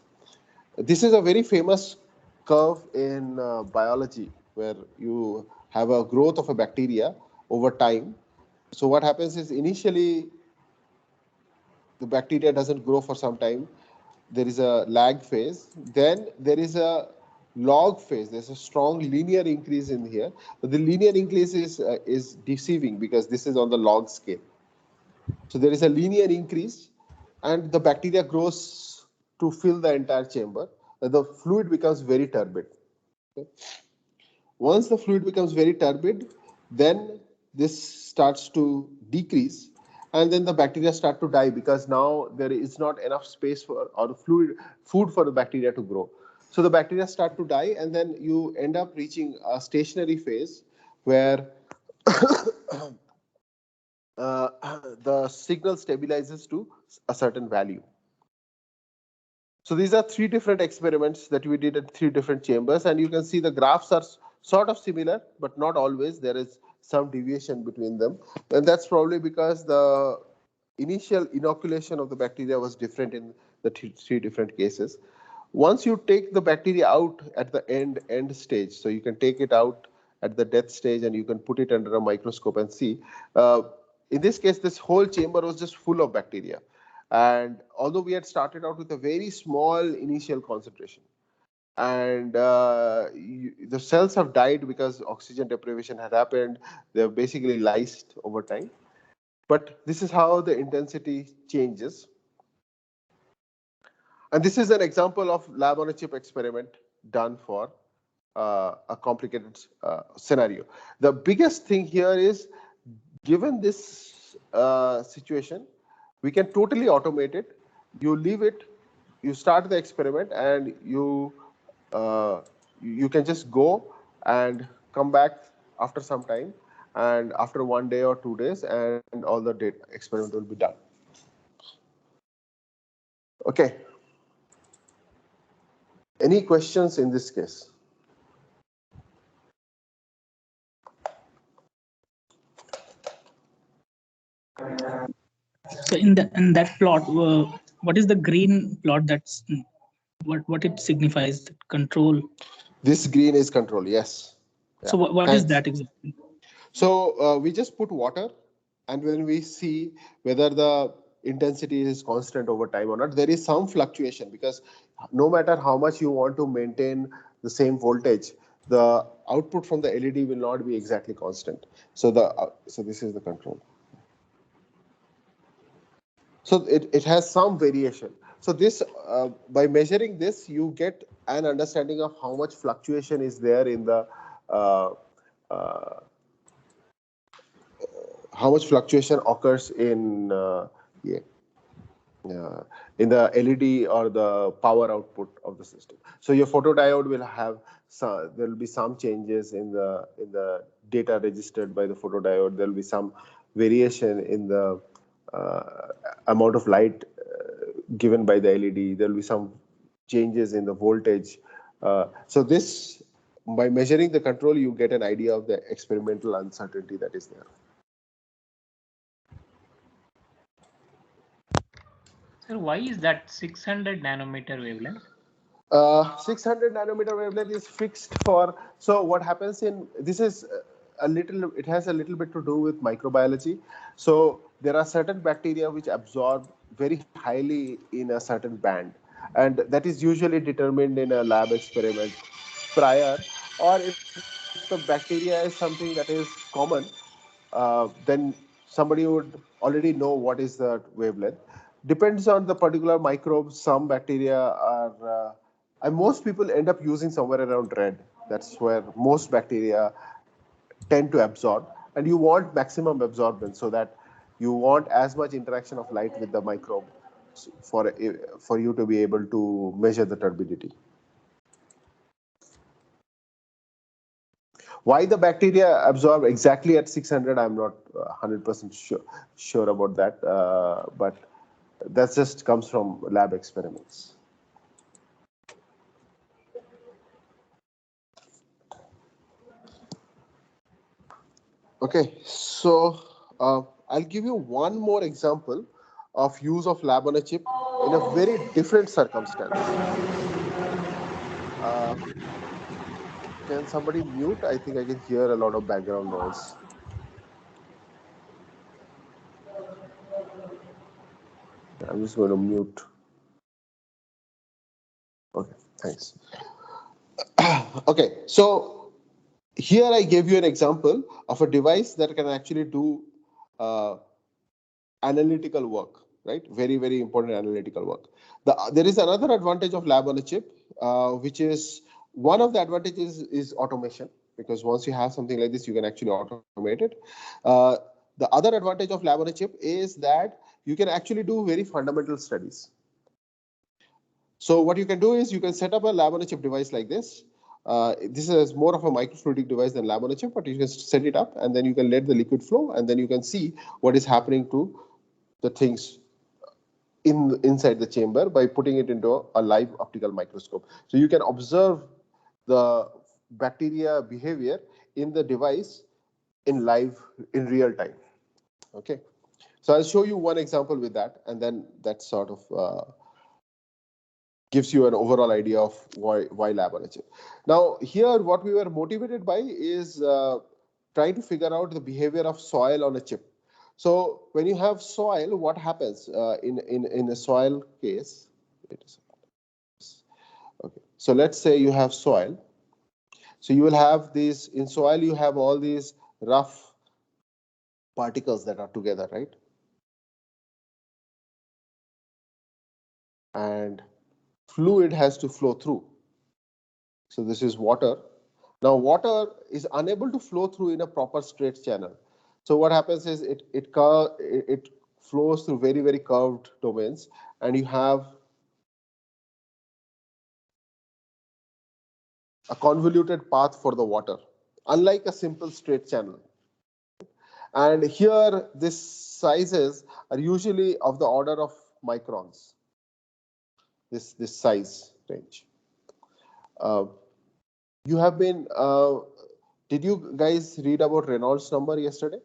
This is a very famous curve in biology, where you have a growth of a bacteria over time. So what happens is, initially the bacteria doesn't grow for some time. There is a lag phase. Then there is a log phase. There's a strong linear increase in here. But the linear increase is deceiving, because this is on the log scale. So there is a linear increase, and the bacteria grows to fill the entire chamber. The fluid becomes very turbid. Okay? Once the fluid becomes very turbid, then this starts to decrease, and then the bacteria start to die, because now there is not enough space for, or food for the bacteria to grow. So the bacteria start to die, and then you end up reaching a stationary phase where the signal stabilizes to a certain value. So these are 3 different experiments that we did at 3 different chambers, and you can see the graphs are sort of similar, but not always. There is some deviation between them, and that's probably because the initial inoculation of the bacteria was different in the 3 different cases. Once you take the bacteria out at the end stage, so you can take it out at the death stage, and you can put it under a microscope and see. In this case, this whole chamber was just full of bacteria. And although we had started out with a very small initial concentration, and the cells have died because oxygen deprivation had happened, they have basically lysed over time. But this is how the intensity changes. And this is an example of lab on a chip experiment done for a complicated scenario. The biggest thing here is, given this situation, we can totally automate it. You leave it, you start the experiment, and you can just go and come back after some time, and after 1 day or 2 days, and all the experiment will be done. Okay. Any questions in this case? So in that plot, what is the green plot? That's what it signifies. Control. This green is control. Yes. So what is that exactly? So we just put water, and when we see whether the intensity is constant over time or not, there is some fluctuation, because no matter how much you want to maintain the same voltage, the output from the LED will not be exactly constant. So so this is the control. So it has some variation. So this by measuring this, you get an understanding of how much fluctuation is there in the uh, uh, how much fluctuation occurs yeah, in the LED or the power output of the system. So your photodiode will have there will be some changes in the data registered by the photodiode. There will be some variation in the amount of light given by the LED. There will be some changes in the voltage. So this, by measuring the control, you get an idea of the experimental uncertainty that is there. Sir, why is that 600 nanometer wavelength? 600 nanometer wavelength is fixed for. So what happens in this is it has a little bit to do with microbiology. So there are certain bacteria which absorb very highly in a certain band, and that is usually determined in a lab experiment prior, or if the bacteria is something that is common, then somebody would already know what is the wavelength. Depends on the particular microbe. Some bacteria are, and most people end up using somewhere around red. That's where most bacteria tend to absorb, and you want maximum absorbance so that you want as much interaction of light with the microbe for you to be able to measure the turbidity. Why the bacteria absorb exactly at 600, I'm not 100% sure about that, but that just comes from lab experiments. Okay, so I'll give you one more example of use of lab on a chip in a very different circumstance. Can somebody mute? I think I can hear a lot of background noise. I'm just going to mute. Okay, thanks. Okay, so here I gave you an example of a device that can actually do analytical work, right? Very, very important analytical work. There is another advantage of lab on a chip, which is one of the advantages is automation, because once you have something like this, you can actually automate it. The other advantage of lab on a chip is that you can actually do very fundamental studies. So what you can do is you can set up a lab on a chip device like this. This is more of a microfluidic device than lab on a chip, but you can set it up and then you can let the liquid flow and then you can see what is happening to the things inside the chamber by putting it into a live optical microscope. So you can observe the bacteria behavior in the device in real time. Okay. So I'll show you one example with that, and then that sort of gives you an overall idea of why lab on a chip. Now here, what we were motivated by is trying to figure out the behavior of soil on a chip. So when you have soil, what happens in a soil case? Okay. So let's say you have soil. So you will have these, in soil you have all these rough particles that are together, right? And fluid has to flow through. So this is water. Now water is unable to flow through in a proper straight channel. So what happens is it flows through very, very curved domains, and you have a convoluted path for the water, unlike a simple straight channel. And here, these sizes are usually of the order of microns, this size range. You have been, did you guys read about Reynolds number yesterday?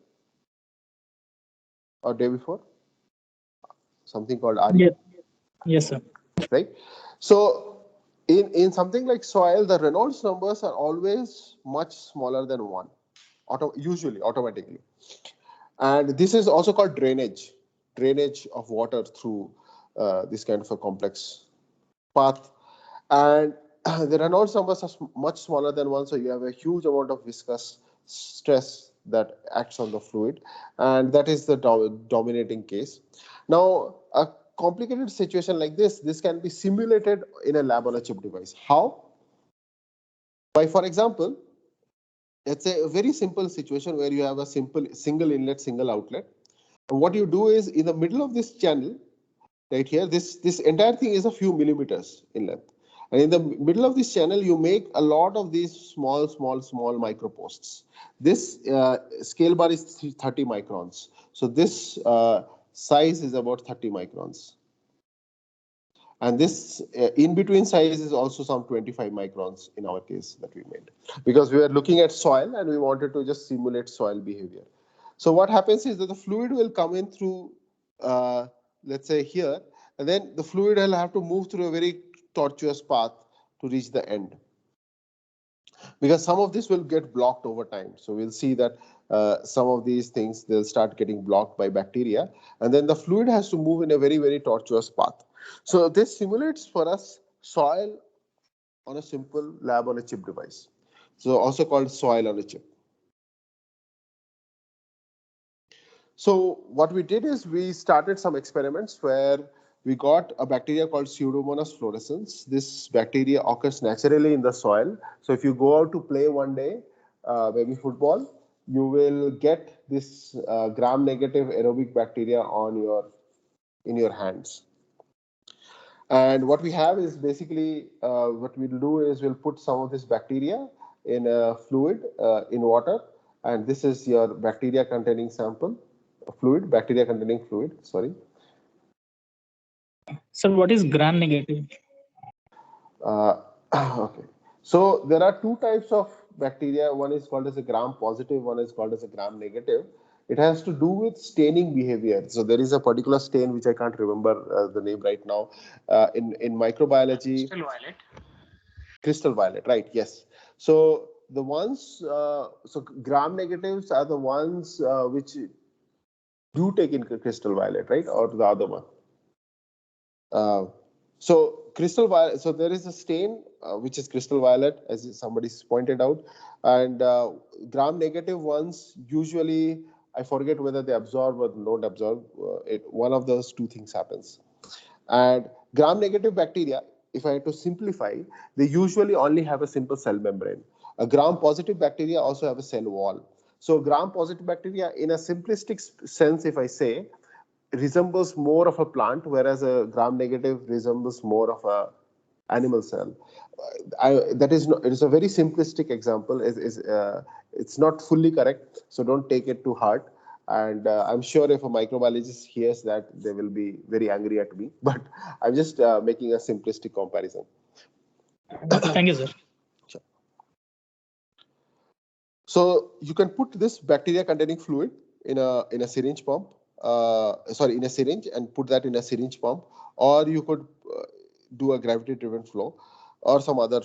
Or day before? Something called RE? Yeah. Yes, sir. Right? So in something like soil, the Reynolds numbers are always much smaller than 1, usually automatically. And this is also called drainage of water through this kind of a complex path. And the Reynolds numbers are much smaller than 1, so you have a huge amount of viscous stress that acts on the fluid, and that is the dominating case. Now, a complicated situation like this can be simulated in a lab on a chip device. How? By, for example, it's a very simple situation where you have a simple single inlet, single outlet. And what you do is, in the middle of this channel, right here, this entire thing is a few millimeters in length. And in the middle of this channel, you make a lot of these small microposts. This scale bar is 30 microns. So this size is about 30 microns. And this in between size is also some 25 microns in our case that we made. Because we were looking at soil and we wanted to just simulate soil behavior. So what happens is that the fluid will come in through, let's say here, and then the fluid will have to move through a very tortuous path to reach the end. Because some of this will get blocked over time. So we'll see that some of these things, they'll start getting blocked by bacteria. And then the fluid has to move in a very, very tortuous path. So this simulates for us soil on a simple lab on a chip device. So also called soil on a chip. So what we did is we started some experiments where we got a bacteria called Pseudomonas fluorescens. This bacteria occurs naturally in the soil. So if you go out to play one day, maybe football, you will get this gram-negative aerobic bacteria in your hands. And what we have is basically, what we'll do is we'll put some of this bacteria in a fluid, in water, and this is your bacteria containing sample. Bacteria containing fluid, sorry. So what is gram-negative? Okay. So there are two types of bacteria. One is called as a gram-positive, one is called as a gram-negative. It has to do with staining behavior. So there is a particular stain which I can't remember the name right now. In microbiology. Crystal violet. Crystal violet, right? Yes. So the ones, so gram-negatives are the ones which do take in crystal violet, right? Or the other one. So crystal violet. So there is a stain which is crystal violet, as somebody pointed out, and gram-negative ones usually, I forget whether they absorb or don't absorb. One of those two things happens. And gram-negative bacteria, if I had to simplify, they usually only have a simple cell membrane. A gram-positive bacteria also have a cell wall. So gram-positive bacteria, in a simplistic sense, if I say, resembles more of a plant, whereas a gram-negative resembles more of a animal cell. That is not, it is a very simplistic example. It's not fully correct, so don't take it to heart. And I'm sure if a microbiologist hears that, they will be very angry at me. But I'm just making a simplistic comparison. Thank you, sir. Sure. So you can put this bacteria containing fluid in a syringe pump. In a syringe, and put that in a syringe pump, or you could do a gravity-driven flow or some other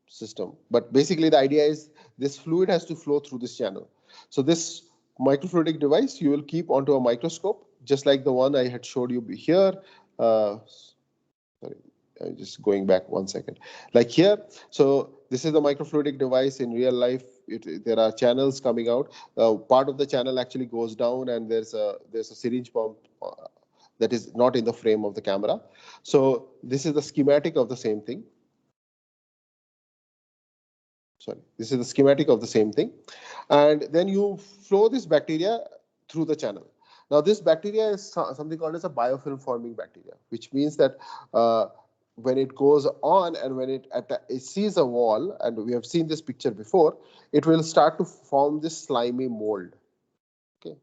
system. But basically the idea is this fluid has to flow through this channel. So this microfluidic device you will keep onto a microscope, just like the one I had showed you here. Sorry, I'm just going back 1 second. Like here, so this is the microfluidic device in real life. There are channels coming out. Part of the channel actually goes down, and there's a syringe pump that is not in the frame of the camera. So this is the schematic of the same thing. Sorry, this is the schematic of the same thing. And then you flow this bacteria through the channel. Now this bacteria is something called as a biofilm forming bacteria, which means that when it goes on and when it sees a wall, and we have seen this picture before, it will start to form this slimy mold, okay,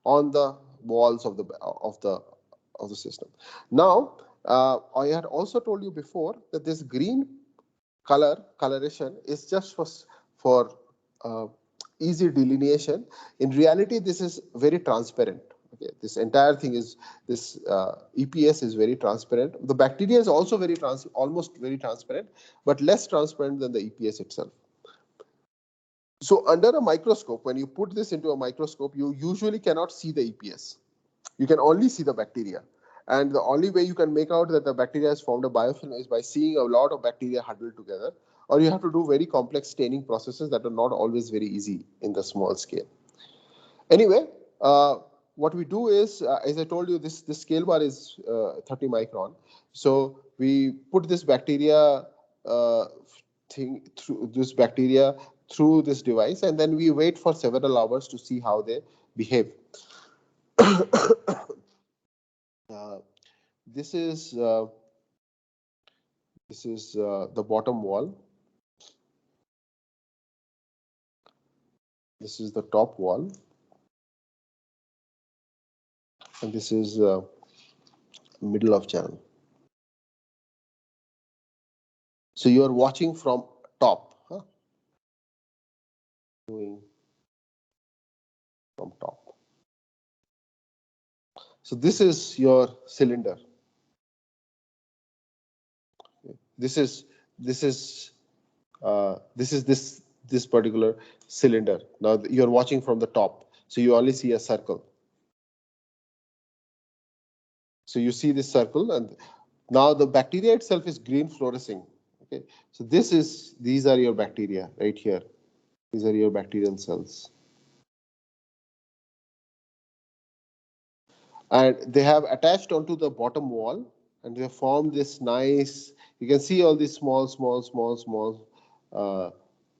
on the walls of the system. Now, I had also told you before that this green coloration is just for easy delineation. In reality, this is very transparent. Okay, this entire thing is EPS is very transparent. The bacteria is also almost very transparent, but less transparent than the EPS itself. So under a microscope, when you put this into a microscope, you usually cannot see the EPS. You can only see the bacteria. And the only way you can make out that the bacteria has formed a biofilm is by seeing a lot of bacteria huddled together, or you have to do very complex staining processes that are not always very easy in the small scale. Anyway, what we do is, as I told you, this scale bar is 30 micron. So we put this bacteria through this device, and then we wait for several hours to see how they behave. This is the bottom wall. This is the top wall, and this is middle of channel. So you are watching from top, huh? From top. So this is your cylinder. This is this particular cylinder. Now you're watching from the top, so you only see a circle. So you see this circle, and now the bacteria itself is green fluorescing. Okay, so these are your bacteria right here. These are your bacterial cells, and they have attached onto the bottom wall, and they have formed this nice. You can see all these small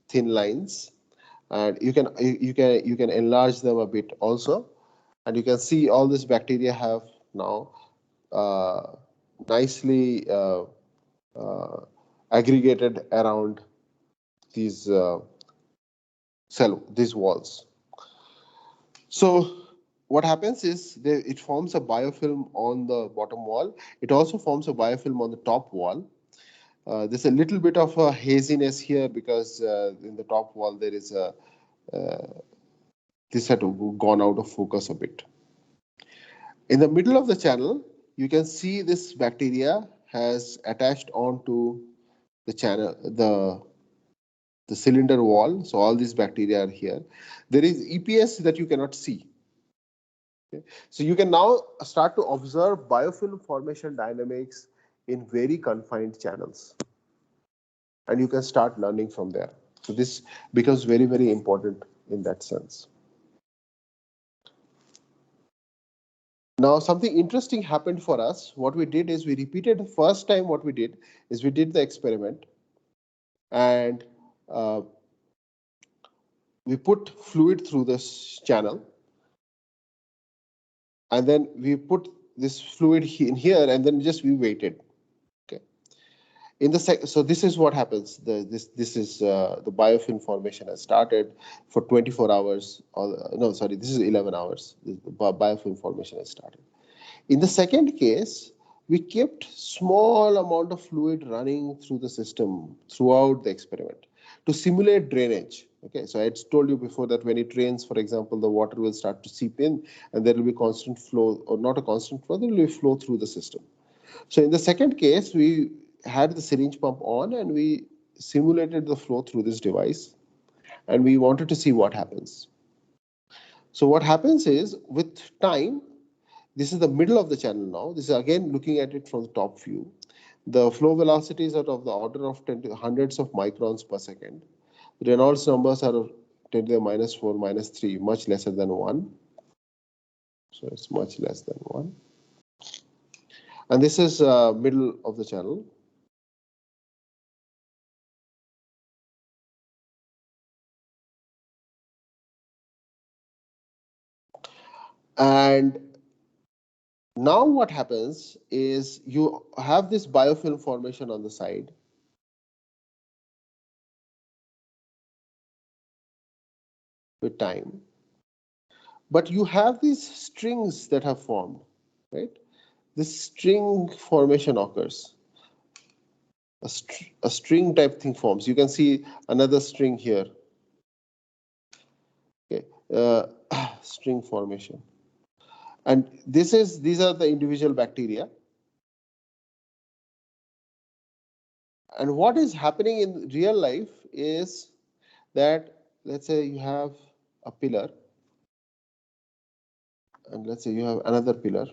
thin lines, and you can enlarge them a bit also, and you can see all this bacteria have now nicely aggregated around these walls. So what happens is it forms a biofilm on the bottom wall. It also forms a biofilm on the top wall. There's a little bit of a haziness here because in the top wall there is a this had gone out of focus a bit. In the middle of the channel, you can see this bacteria has attached onto the channel, the cylinder wall. So all these bacteria are here. There is EPS that you cannot see. Okay. So you can now start to observe biofilm formation dynamics in very confined channels. And you can start learning from there. So this becomes very, very important in that sense. Now, something interesting happened for us. What we did is we repeated the first time. What we did is we did the experiment, and we put fluid through this channel, and then we put this fluid in here, and then just we waited. Okay. In the so this is what happens. This is the biofilm formation has started for 24 hours. No, sorry, this is 11 hours. The biofilm formation has started. In the second case, we kept small amount of fluid running through the system throughout the experiment to simulate drainage. Okay, so I had told you before that when it rains, for example, the water will start to seep in, and there will be constant flow, or not a constant flow, there will be flow through the system. So in the second case, we had the syringe pump on, and we simulated the flow through this device, and we wanted to see what happens. So what happens is, with time, this is the middle of the channel now. This is again looking at it from the top view. The flow velocities are of the order of 10 to hundreds of microns per second. The Reynolds numbers are 10 to the minus 4, minus 3, much lesser than 1. So it's much less than 1. And this is middle of the channel. And now what happens is you have this biofilm formation on the side. With time. But you have these strings that have formed, right? This string formation occurs. A string type thing forms. You can see another string here. Okay, string formation. And these are the individual bacteria. And what is happening in real life is that, let's say you have a pillar, and let's say you have another pillar.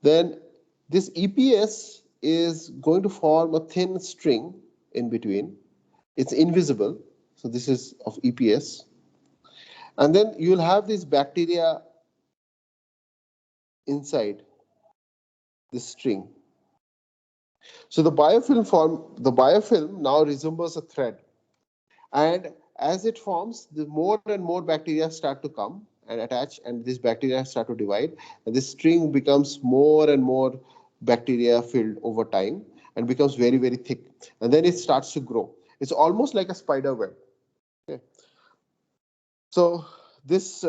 then this EPS is going to form a thin string in between. It's invisible. So this is of EPS. And then you'll have these bacteria inside this string. So the biofilm now resembles a thread. And as it forms, the more and more bacteria start to come and attach, and these bacteria start to divide. And this string becomes more and more bacteria filled over time and becomes very, very thick. And then it starts to grow. It's almost like a spider web. Okay. So this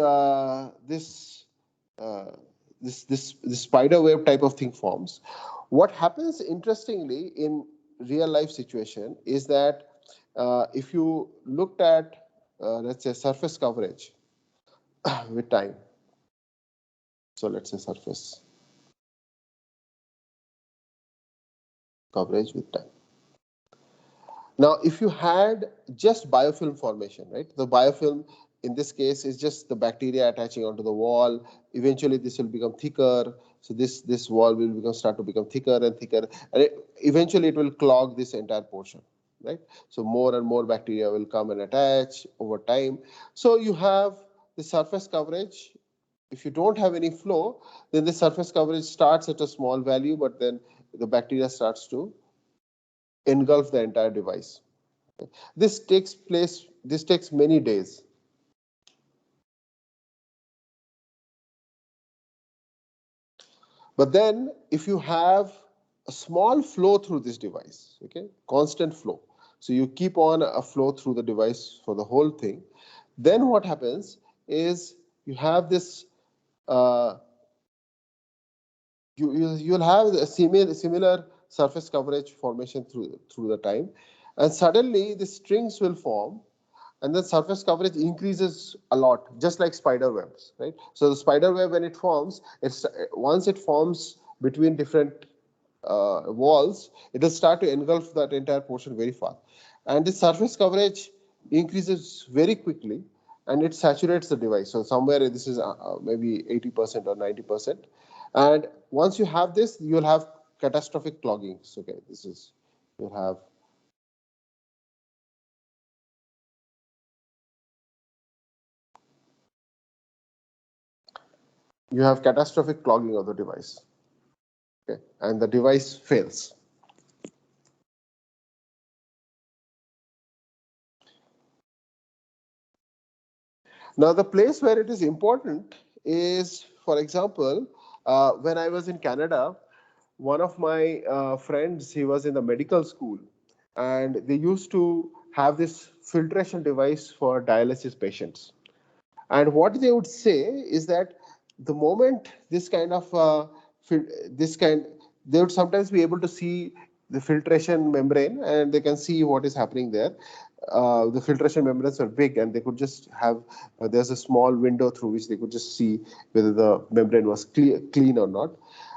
spider web type of thing forms. What happens interestingly in real life situation is that if you looked at let's say surface coverage with time, so let's say surface coverage with time. Now, if you had just biofilm formation, right? The biofilm in this case is just the bacteria attaching onto the wall. Eventually, this will become thicker. So this wall will start to become thicker and thicker, and eventually it will clog this entire portion, right? So more and more bacteria will come and attach over time. So you have the surface coverage. If you don't have any flow, then the surface coverage starts at a small value, but then the bacteria starts to engulf the entire device. This takes many days. But then if you have a small flow through this device, okay, constant flow. So you keep on a flow through the device for the whole thing. Then what happens is you have this, you'll have a similar surface coverage formation through the time. And suddenly the strings will form, and then surface coverage increases a lot, just like spider webs, right? So the spider web, when it forms, once it forms between different walls, it will start to engulf that entire portion very fast. And the surface coverage increases very quickly, and it saturates the device. So somewhere this is maybe 80% or 90%. And once you have this, you'll have catastrophic cloggings. Okay, you'll have catastrophic clogging of the device. Okay, and the device fails. Now, the place where it is important is, for example, when I was in Canada, one of my friends, he was in the medical school, and they used to have this filtration device for dialysis patients. And what they would say is that the moment this kind of they would sometimes be able to see the filtration membrane, and they can see what is happening there. The filtration membranes are big, and they could just have there's a small window through which they could just see whether the membrane was clean or not.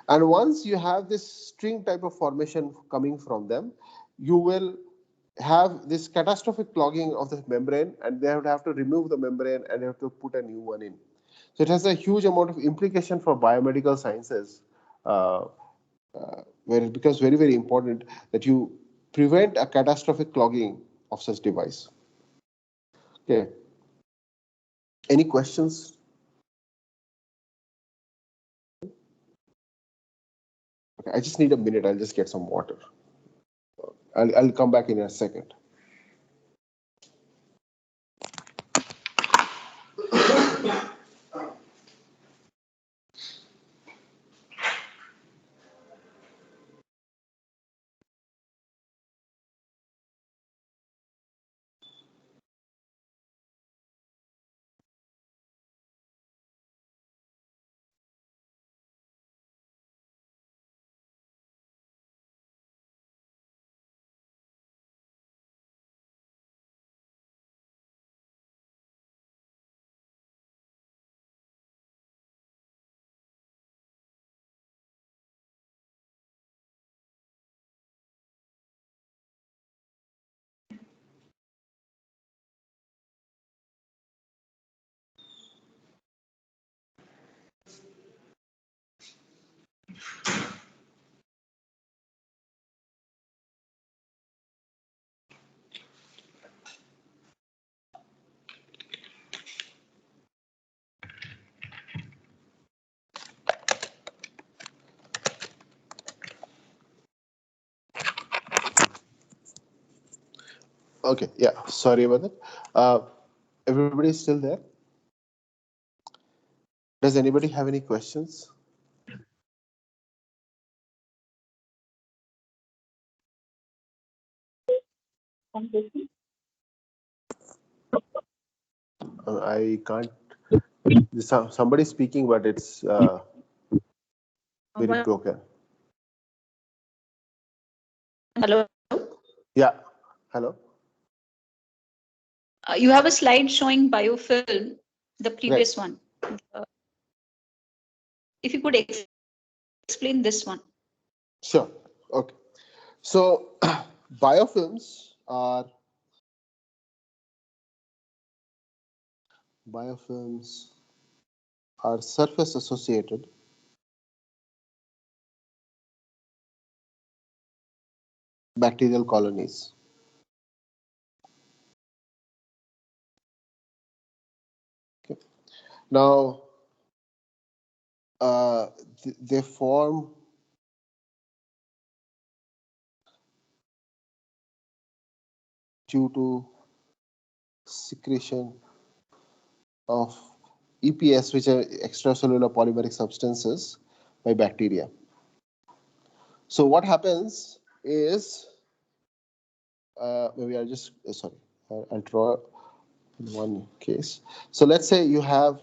And once you have this string type of formation coming from them, you will have this catastrophic clogging of the membrane, and they would have to remove the membrane and have to put a new one in. So it has a huge amount of implication for biomedical sciences, where it becomes very, very important that you prevent a catastrophic clogging of such device. Okay. Any questions? Okay, I just need a minute. I'll just get some water. I'll come back in a second. Okay, yeah, sorry about that. Everybody is still there? Does anybody have any questions? I can't. Somebody speaking, but it's very broken. Hello. Yeah. Hello. You have a slide showing biofilm, the previous one. If you could explain this one. Sure. Okay. So biofilms are surface associated bacterial colonies. Okay. Now they form due to secretion of EPS, which are extracellular polymeric substances, by bacteria. So what happens is, maybe I'll just, sorry, I'll draw in one case. So let's say you have,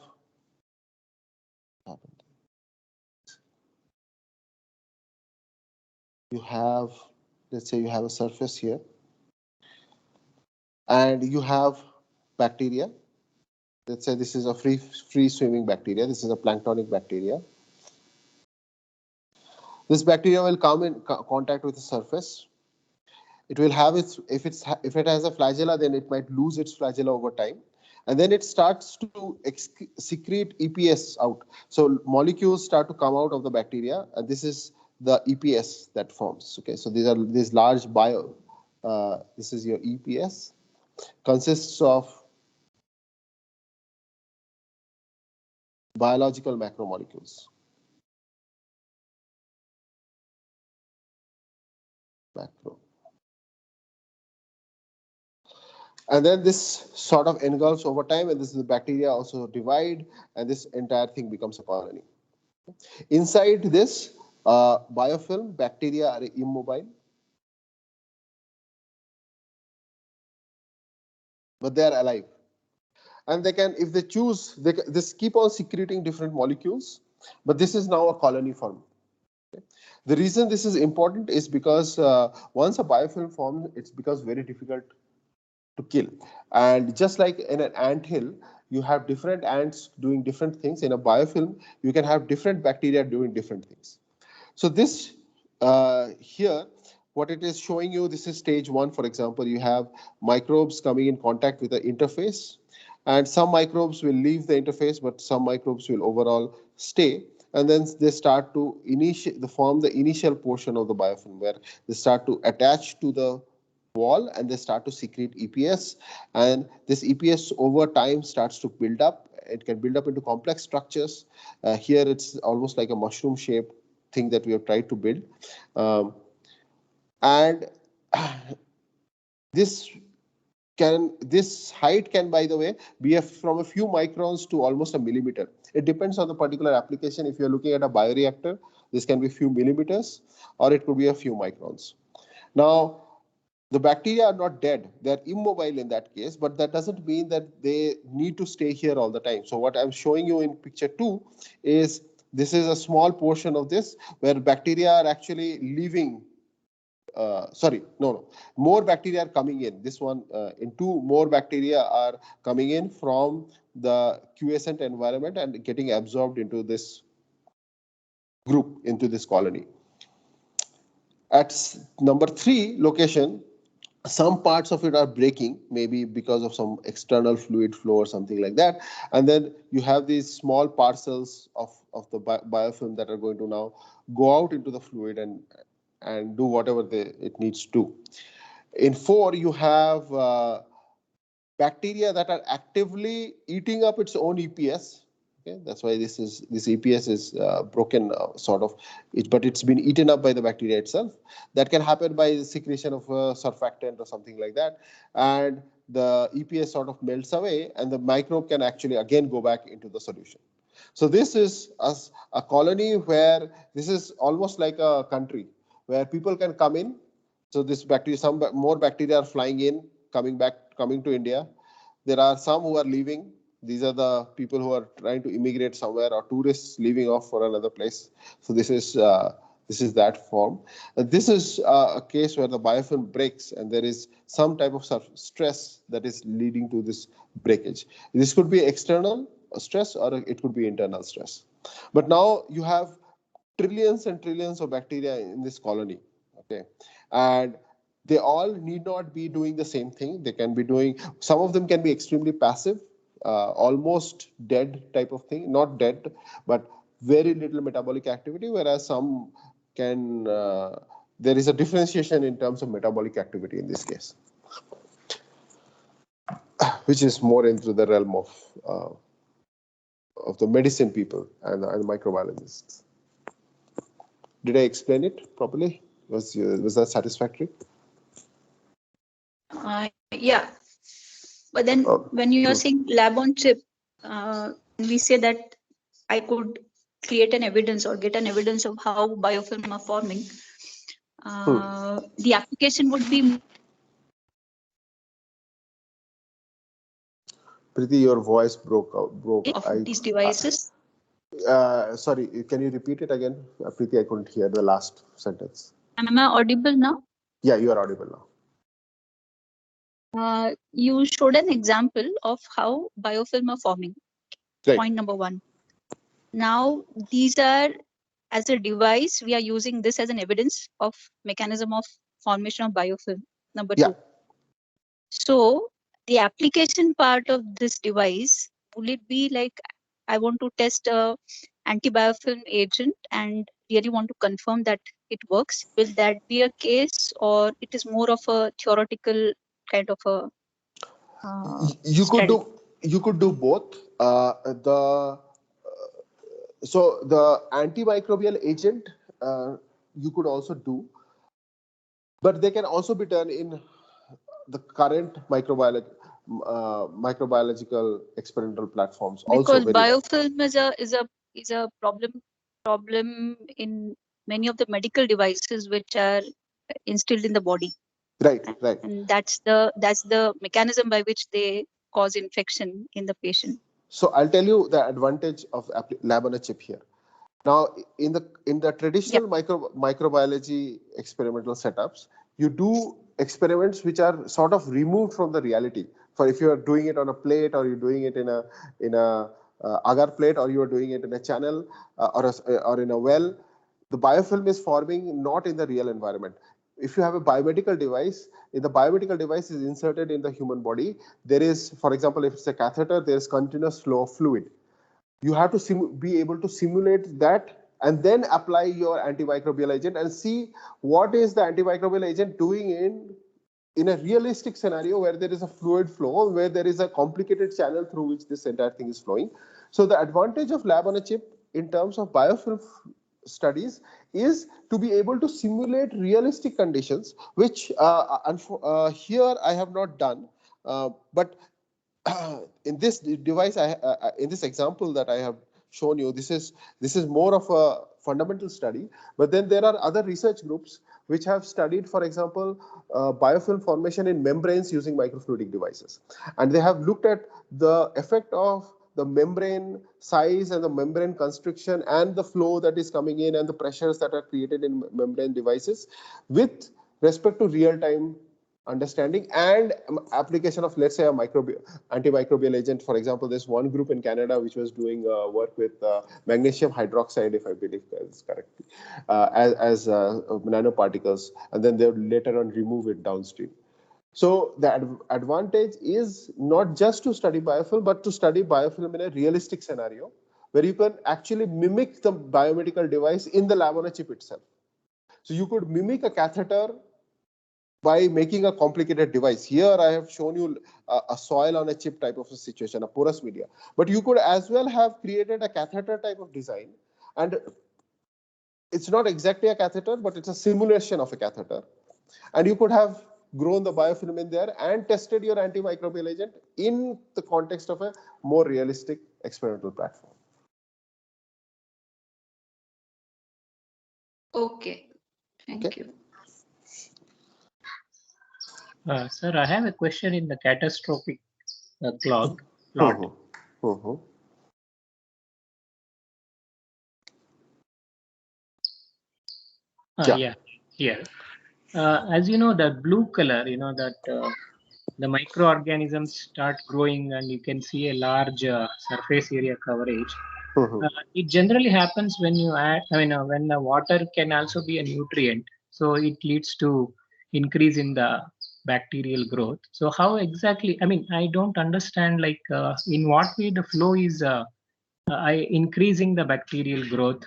let's say you have a surface here, and you have bacteria. Let's say this is a free swimming bacteria. This is a planktonic bacteria. This bacteria will come in contact with the surface. It will have its, if it has a flagella, then it might lose its flagella over time, and then it starts to secrete EPS out. So molecules start to come out of the bacteria, and this is the EPS that forms. Okay, so these large this is your EPS, consists of biological macromolecules. Macro. And then this sort of engulfs over time, and this is the bacteria also divide, and this entire thing becomes a colony. Inside this biofilm, bacteria are immobile, but they are alive. And they can, if they choose, they keep on secreting different molecules, but this is now a colony form. Okay. The reason this is important is because once a biofilm forms, it becomes very difficult to kill. And just like in an ant hill, you have different ants doing different things. In a biofilm, you can have different bacteria doing different things. So this here, what it is showing you, this is stage 1, for example. You have microbes coming in contact with the interface, and some microbes will leave the interface, but some microbes will overall stay. And then they start to form the initial portion of the biofilm, where they start to attach to the wall and they start to secrete EPS, and this EPS over time starts to build up. It can build up into complex structures. Here it's almost like a mushroom shaped thing that we have tried to build, and this height can, by the way, be from a few microns to almost a millimeter. It depends on the particular application. If you're looking at a bioreactor, this can be a few millimeters, or it could be a few microns. Now, the bacteria are not dead. They're immobile in that case, but that doesn't mean that they need to stay here all the time. So what I'm showing you in picture 2 is, this is a small portion of this where bacteria are actually leaving. More bacteria are coming in. This one, in 2, more bacteria are coming in from the quiescent environment and getting absorbed into this group, into this colony. At number 3 location, some parts of it are breaking, maybe because of some external fluid flow or something like that. And then you have these small parcels of the biofilm that are going to now go out into the fluid and do whatever it needs to. In 4, you have bacteria that are actively eating up its own EPS. Okay, that's why this EPS is broken, sort of, but it's been eaten up by the bacteria itself. That can happen by the secretion of a surfactant or something like that, and the EPS sort of melts away, and the microbe can actually again go back into the solution. So this is a colony where this is almost like a country where people can come in. So this bacteria, some more bacteria are flying in, coming to India. There are some who are leaving. These are the people who are trying to immigrate somewhere, or tourists leaving off for another place. So this is that form. This is a case where the biofilm breaks, and there is some type of stress that is leading to this breakage. This could be external stress, or it could be internal stress. But now you have trillions and trillions of bacteria in this colony. Okay, and they all need not be doing the same thing. They can be doing, some of them can be extremely passive, almost dead type of thing, not dead, but very little metabolic activity, whereas some can, there is a differentiation in terms of metabolic activity in this case, which is more into the realm of the medicine people and microbiologists. Did I explain it properly? Was that satisfactory? Yeah. But then when you are saying lab on chip, we say that I could create an evidence or get an evidence of how biofilm are forming. The application would be. Preeti, your voice broke. Of these devices. Sorry, can you repeat it again? Preeti, I couldn't hear the last sentence. Am I audible now? Yeah, you are audible now. You showed an example of how biofilm are forming. Right. Point number one. Now, these are, as a device, we are using this as an evidence of mechanism of formation of biofilm. Number two. So the application part of this device, will it be like, I want to test a antibiofilm agent and really want to confirm that it works? Will that be a case, or it is more of a theoretical kind of a you could do both. So the antimicrobial agent you could also do, but they can also be done in the current microbiological experimental platforms. Because also biofilm is a problem in many of the medical devices which are instilled in the body. Right. And that's the mechanism by which they cause infection in the patient. So I'll tell you the advantage of lab on a chip here. Now, in the traditional microbiology experimental setups, you do experiments which are sort of removed from the reality. For if you are doing it on a plate, or you're doing it in a agar plate, or you are doing it in a channel or in a well, the biofilm is forming not in the real environment. If you have a biomedical device, if the biomedical device is inserted in the human body, there is, for example, if it's a catheter, there is continuous flow of fluid. You have to be able to simulate that and then apply your antimicrobial agent and see what is the antimicrobial agent doing in a realistic scenario where there is a fluid flow, where there is a complicated channel through which this entire thing is flowing. So the advantage of lab on a chip in terms of biofilm studies is to be able to simulate realistic conditions, which here I have not done, but in this device, in this example that I have shown you, this is more of a fundamental study. But then there are other research groups which have studied, for example, biofilm formation in membranes using microfluidic devices, and they have looked at the effect of the membrane size and the membrane constriction and the flow that is coming in and the pressures that are created in membrane devices with respect to real-time understanding and application of, let's say, a antimicrobial agent. For example, there's one group in Canada which was doing work with magnesium hydroxide, if I believe that is correct, as nanoparticles, and then they would later on remove it downstream. So the advantage is not just to study biofilm, but to study biofilm in a realistic scenario where you can actually mimic the biomedical device in the lab on a chip itself. So you could mimic a catheter by making a complicated device. Here I have shown you a soil on a chip type of a situation, a porous media. But you could as well have created a catheter type of design, and it's not exactly a catheter, but it's a simulation of a catheter. And you could have grown the biofilm in there and tested your antimicrobial agent in the context of a more realistic experimental platform. Okay, thank you. Sir, I have a question in the catastrophic plot. Yeah, here. As you know, the blue color, that the microorganisms start growing and you can see a large surface area coverage. It generally happens when you add, when the water can also be a nutrient. So it leads to increase in the bacterial growth. So how exactly, I don't understand, like in what way the flow is increasing the bacterial growth.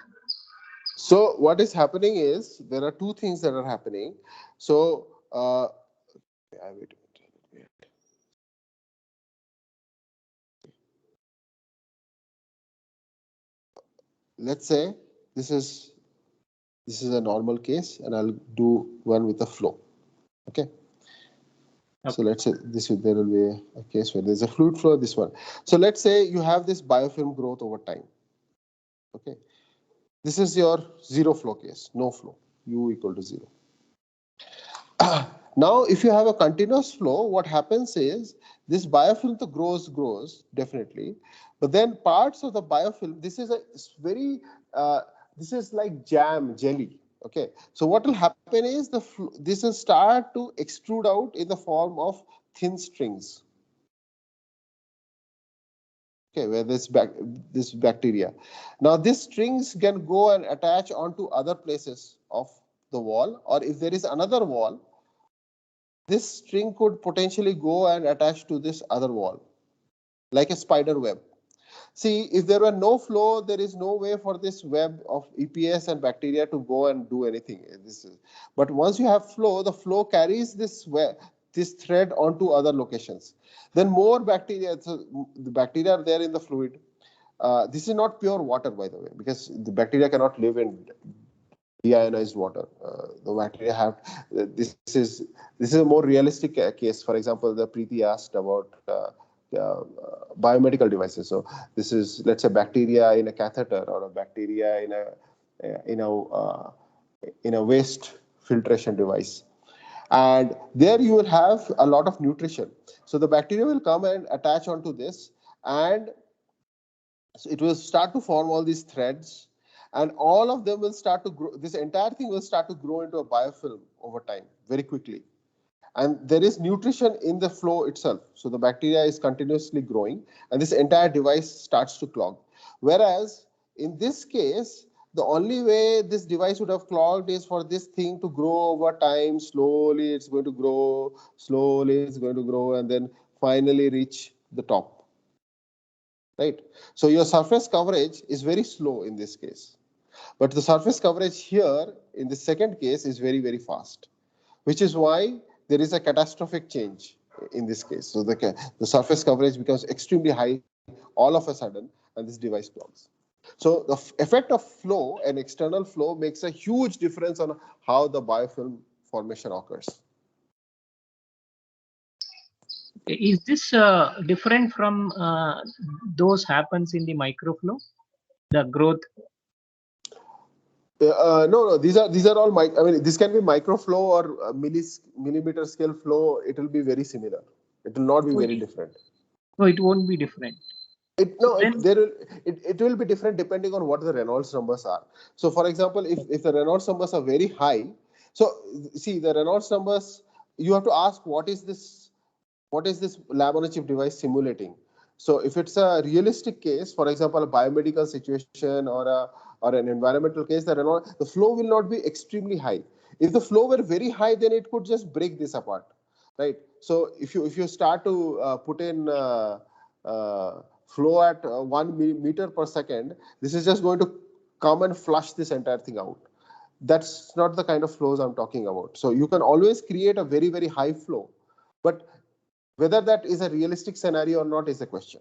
So what is happening is there are two things that are happening. So let's say this is a normal case, and I'll do one with a flow. Okay. So let's say there will be a case where there's a fluid flow, this one. So let's say you have this biofilm growth over time. Okay. This is your zero flow case, no flow, U equal to 0. Now, if you have a continuous flow, what happens is this biofilm grows definitely, but then parts of the biofilm, this is this is like jelly. Okay, so what will happen is this will start to extrude out in the form of thin strings. Okay, where this bacteria. Now, these strings can go and attach onto other places of the wall, or if there is another wall, this string could potentially go and attach to this other wall, like a spider web. See, if there were no flow, there is no way for this web of EPS and bacteria to go and do anything. But once you have flow, the flow carries this thread onto other locations. Then more bacteria, so the bacteria are there in the fluid. This is not pure water, by the way, because the bacteria cannot live in deionized water. The bacteria have this is a more realistic case. For example, the Preeti asked about biomedical devices. So this is, let's say, bacteria in a catheter or a bacteria in a waste filtration device, and there you will have a lot of nutrition. So the bacteria will come and attach onto this, and so it will start to form all these threads, and all of them will start to grow. This entire thing will start to grow into a biofilm over time very quickly. And there is nutrition in the flow itself. So the bacteria is continuously growing, and this entire device starts to clog. Whereas in this case, the only way this device would have clogged is for this thing to grow over time. Slowly, it's going to grow. Slowly, it's going to grow, and then finally reach the top. Right? So your surface coverage is very slow in this case. But the surface coverage here in the second case is very, very fast, which is why there is a catastrophic change in this case. So the surface coverage becomes extremely high all of a sudden, and this device clogs. So the effect of flow and external flow makes a huge difference on how the biofilm formation occurs. Is this different from those happens in the microflow, the growth? No, these are all this can be microflow or millimeter scale flow. It will be very similar. It will not be very different. No, it won't be different. It will be different depending on what the Reynolds numbers are. So, for example, if the Reynolds numbers are very high, so see the Reynolds numbers, you have to ask what is this lab on a chip device simulating. So, if it's a realistic case, for example, a biomedical situation or an environmental case, the flow will not be extremely high. If the flow were very high, then it could just break this apart, right? So, if you start to put in flow at 1 meter per second, this is just going to come and flush this entire thing out. that's not the kind of flows I'm talking about. So you can always create a very, very high flow, but whether that is a realistic scenario or not is a question.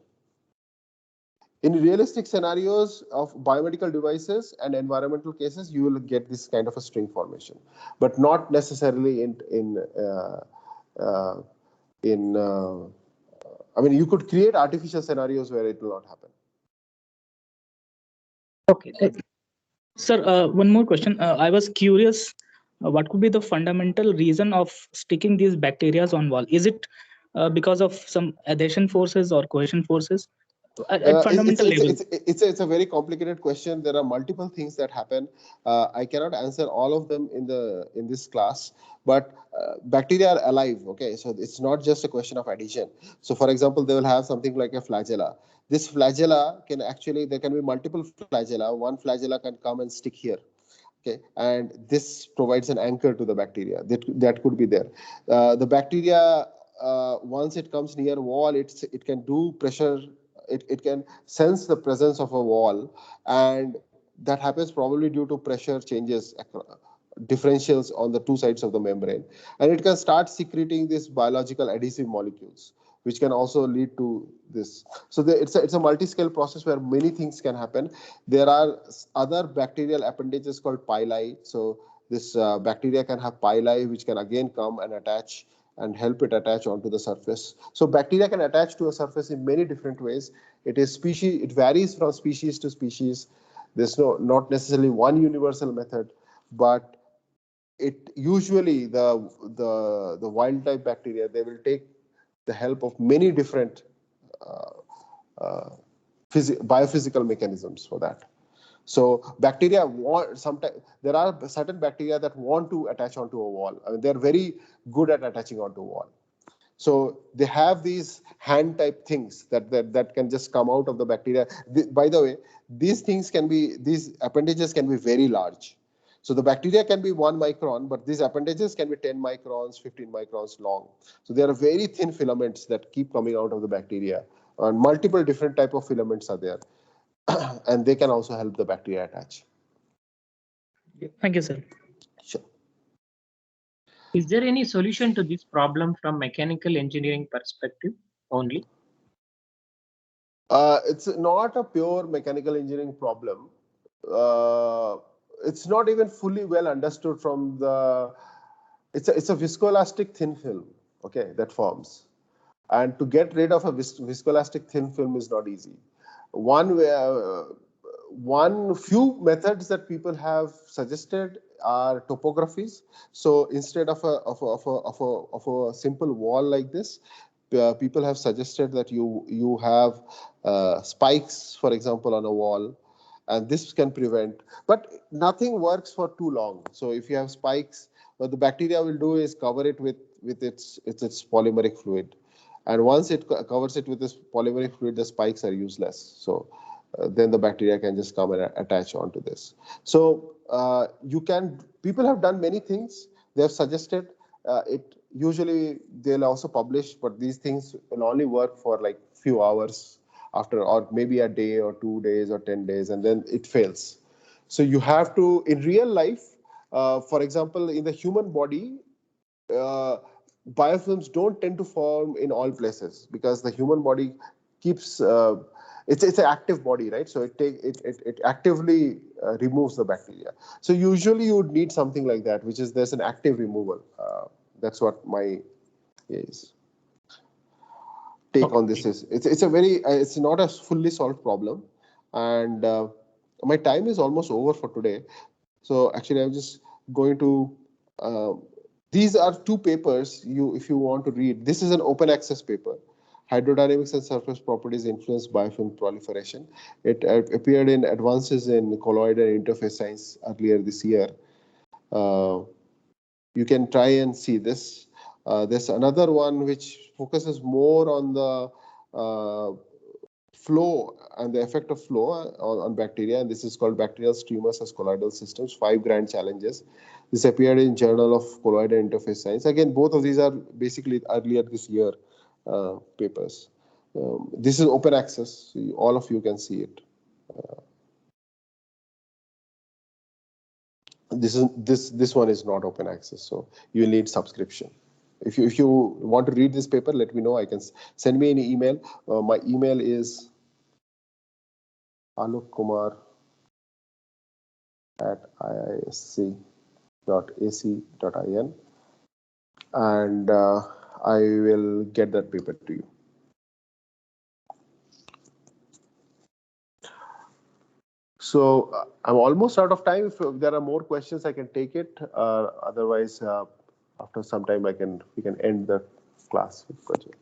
In realistic scenarios of biomedical devices and environmental cases, you will get this kind of a string formation, but not necessarily I mean, you could create artificial scenarios where it will not happen. Okay. Sir, one more question. I was curious, what could be the fundamental reason of sticking these bacteria on wall? Is it because of some adhesion forces or cohesion forces? At fundamental level. It's a very complicated question. There are multiple things that happen. I cannot answer all of them in this class, but bacteria are alive. Okay, so it's not just a question of adhesion. So, for example, they will have something like a flagella. This flagella can actually, there can be multiple flagella. One flagella can come and stick here. Okay, and this provides an anchor to the bacteria. That could be there. The bacteria, once it comes near wall, it can do pressure. It can sense the presence of a wall, and that happens probably due to pressure changes, differentials on the two sides of the membrane, and it can start secreting these biological adhesive molecules, which can also lead to this. So it's a multi-scale process where many things can happen. There are other bacterial appendages called pili. So this bacteria can have pili, which can again come and attach and help it attach onto the surface. So bacteria can attach to a surface in many different ways. It varies from species to species. There's not necessarily one universal method, but it usually the wild type bacteria, they will take the help of many different biophysical mechanisms for that. So bacteria sometimes there are certain bacteria that want to attach onto a wall. I mean, they're very good at attaching onto a wall. So they have these hand type things that can just come out of the bacteria. By the way, these appendages can be very large. So the bacteria can be 1 micron, but these appendages can be 10 microns, 15 microns long. So there are very thin filaments that keep coming out of the bacteria, and multiple different type of filaments are there, and they can also help the bacteria attach. Thank you, sir. Sure. Is there any solution to this problem from mechanical engineering perspective only? It's not a pure mechanical engineering problem. It's not even fully well understood from the. It's a viscoelastic thin film, okay, that forms, and to get rid of a viscoelastic thin film is not easy. One few methods that people have suggested are topographies. So instead of a simple wall like this, people have suggested that you have spikes, for example, on a wall, and this can prevent. But nothing works for too long. So if you have spikes, what the bacteria will do is cover it with its polymeric fluid, and once it covers it with this polymeric fluid, the spikes are useless. So then the bacteria can just come and attach onto this. So people have done many things. They have suggested it. Usually they'll also publish, but these things will only work for like few hours after, or maybe a day or 2 days or 10 days, and then it fails. So you have to, in real life, for example, in the human body, biofilms don't tend to form in all places because the human body keeps it's an active body, right? So it actively removes the bacteria. So usually you would need something like that, which is there's an active removal. That's what my take on this is. It's not a fully solved problem, and my time is almost over for today. So actually, I'm just going to. These are two papers. If you want to read, this is an open access paper. Hydrodynamics and surface properties influence biofilm proliferation. It appeared in Advances in Colloid and Interface Science earlier this year. You can try and see this. There's another one which focuses more on the flow and the effect of flow on bacteria, and this is called Bacterial Streamers as Colloidal Systems, 5 Grand Challenges. This appeared in Journal of Colloid and Interface Science. Again, both of these are basically earlier this year papers. This is open access, so all of you can see it. This one is not open access, so you will need subscription. If you want to read this paper, let me know. I can send me an email. My email is alokkumar@iisc.ac.in, and I will get that paper to you. So I'm almost out of time. If there are more questions, I can take it. Otherwise, after some time, we can end the class with Prajwal.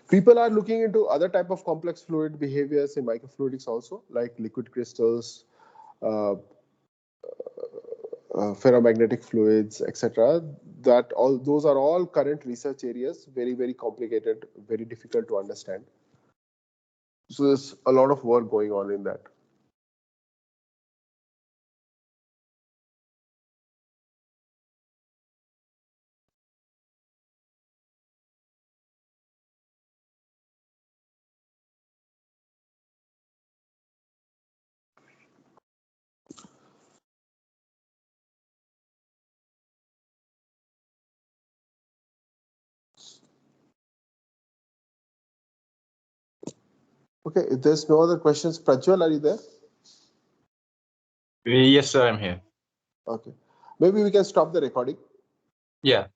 People are looking into other type of complex fluid behaviors in microfluidics also, like liquid crystals, ferromagnetic fluids, etc. Those are all current research areas, very, very complicated, very difficult to understand. So there's a lot of work going on in that. Okay, if there's no other questions, Prajwal, are you there? Yes, sir, I'm here. Okay. Maybe we can stop the recording. Yeah.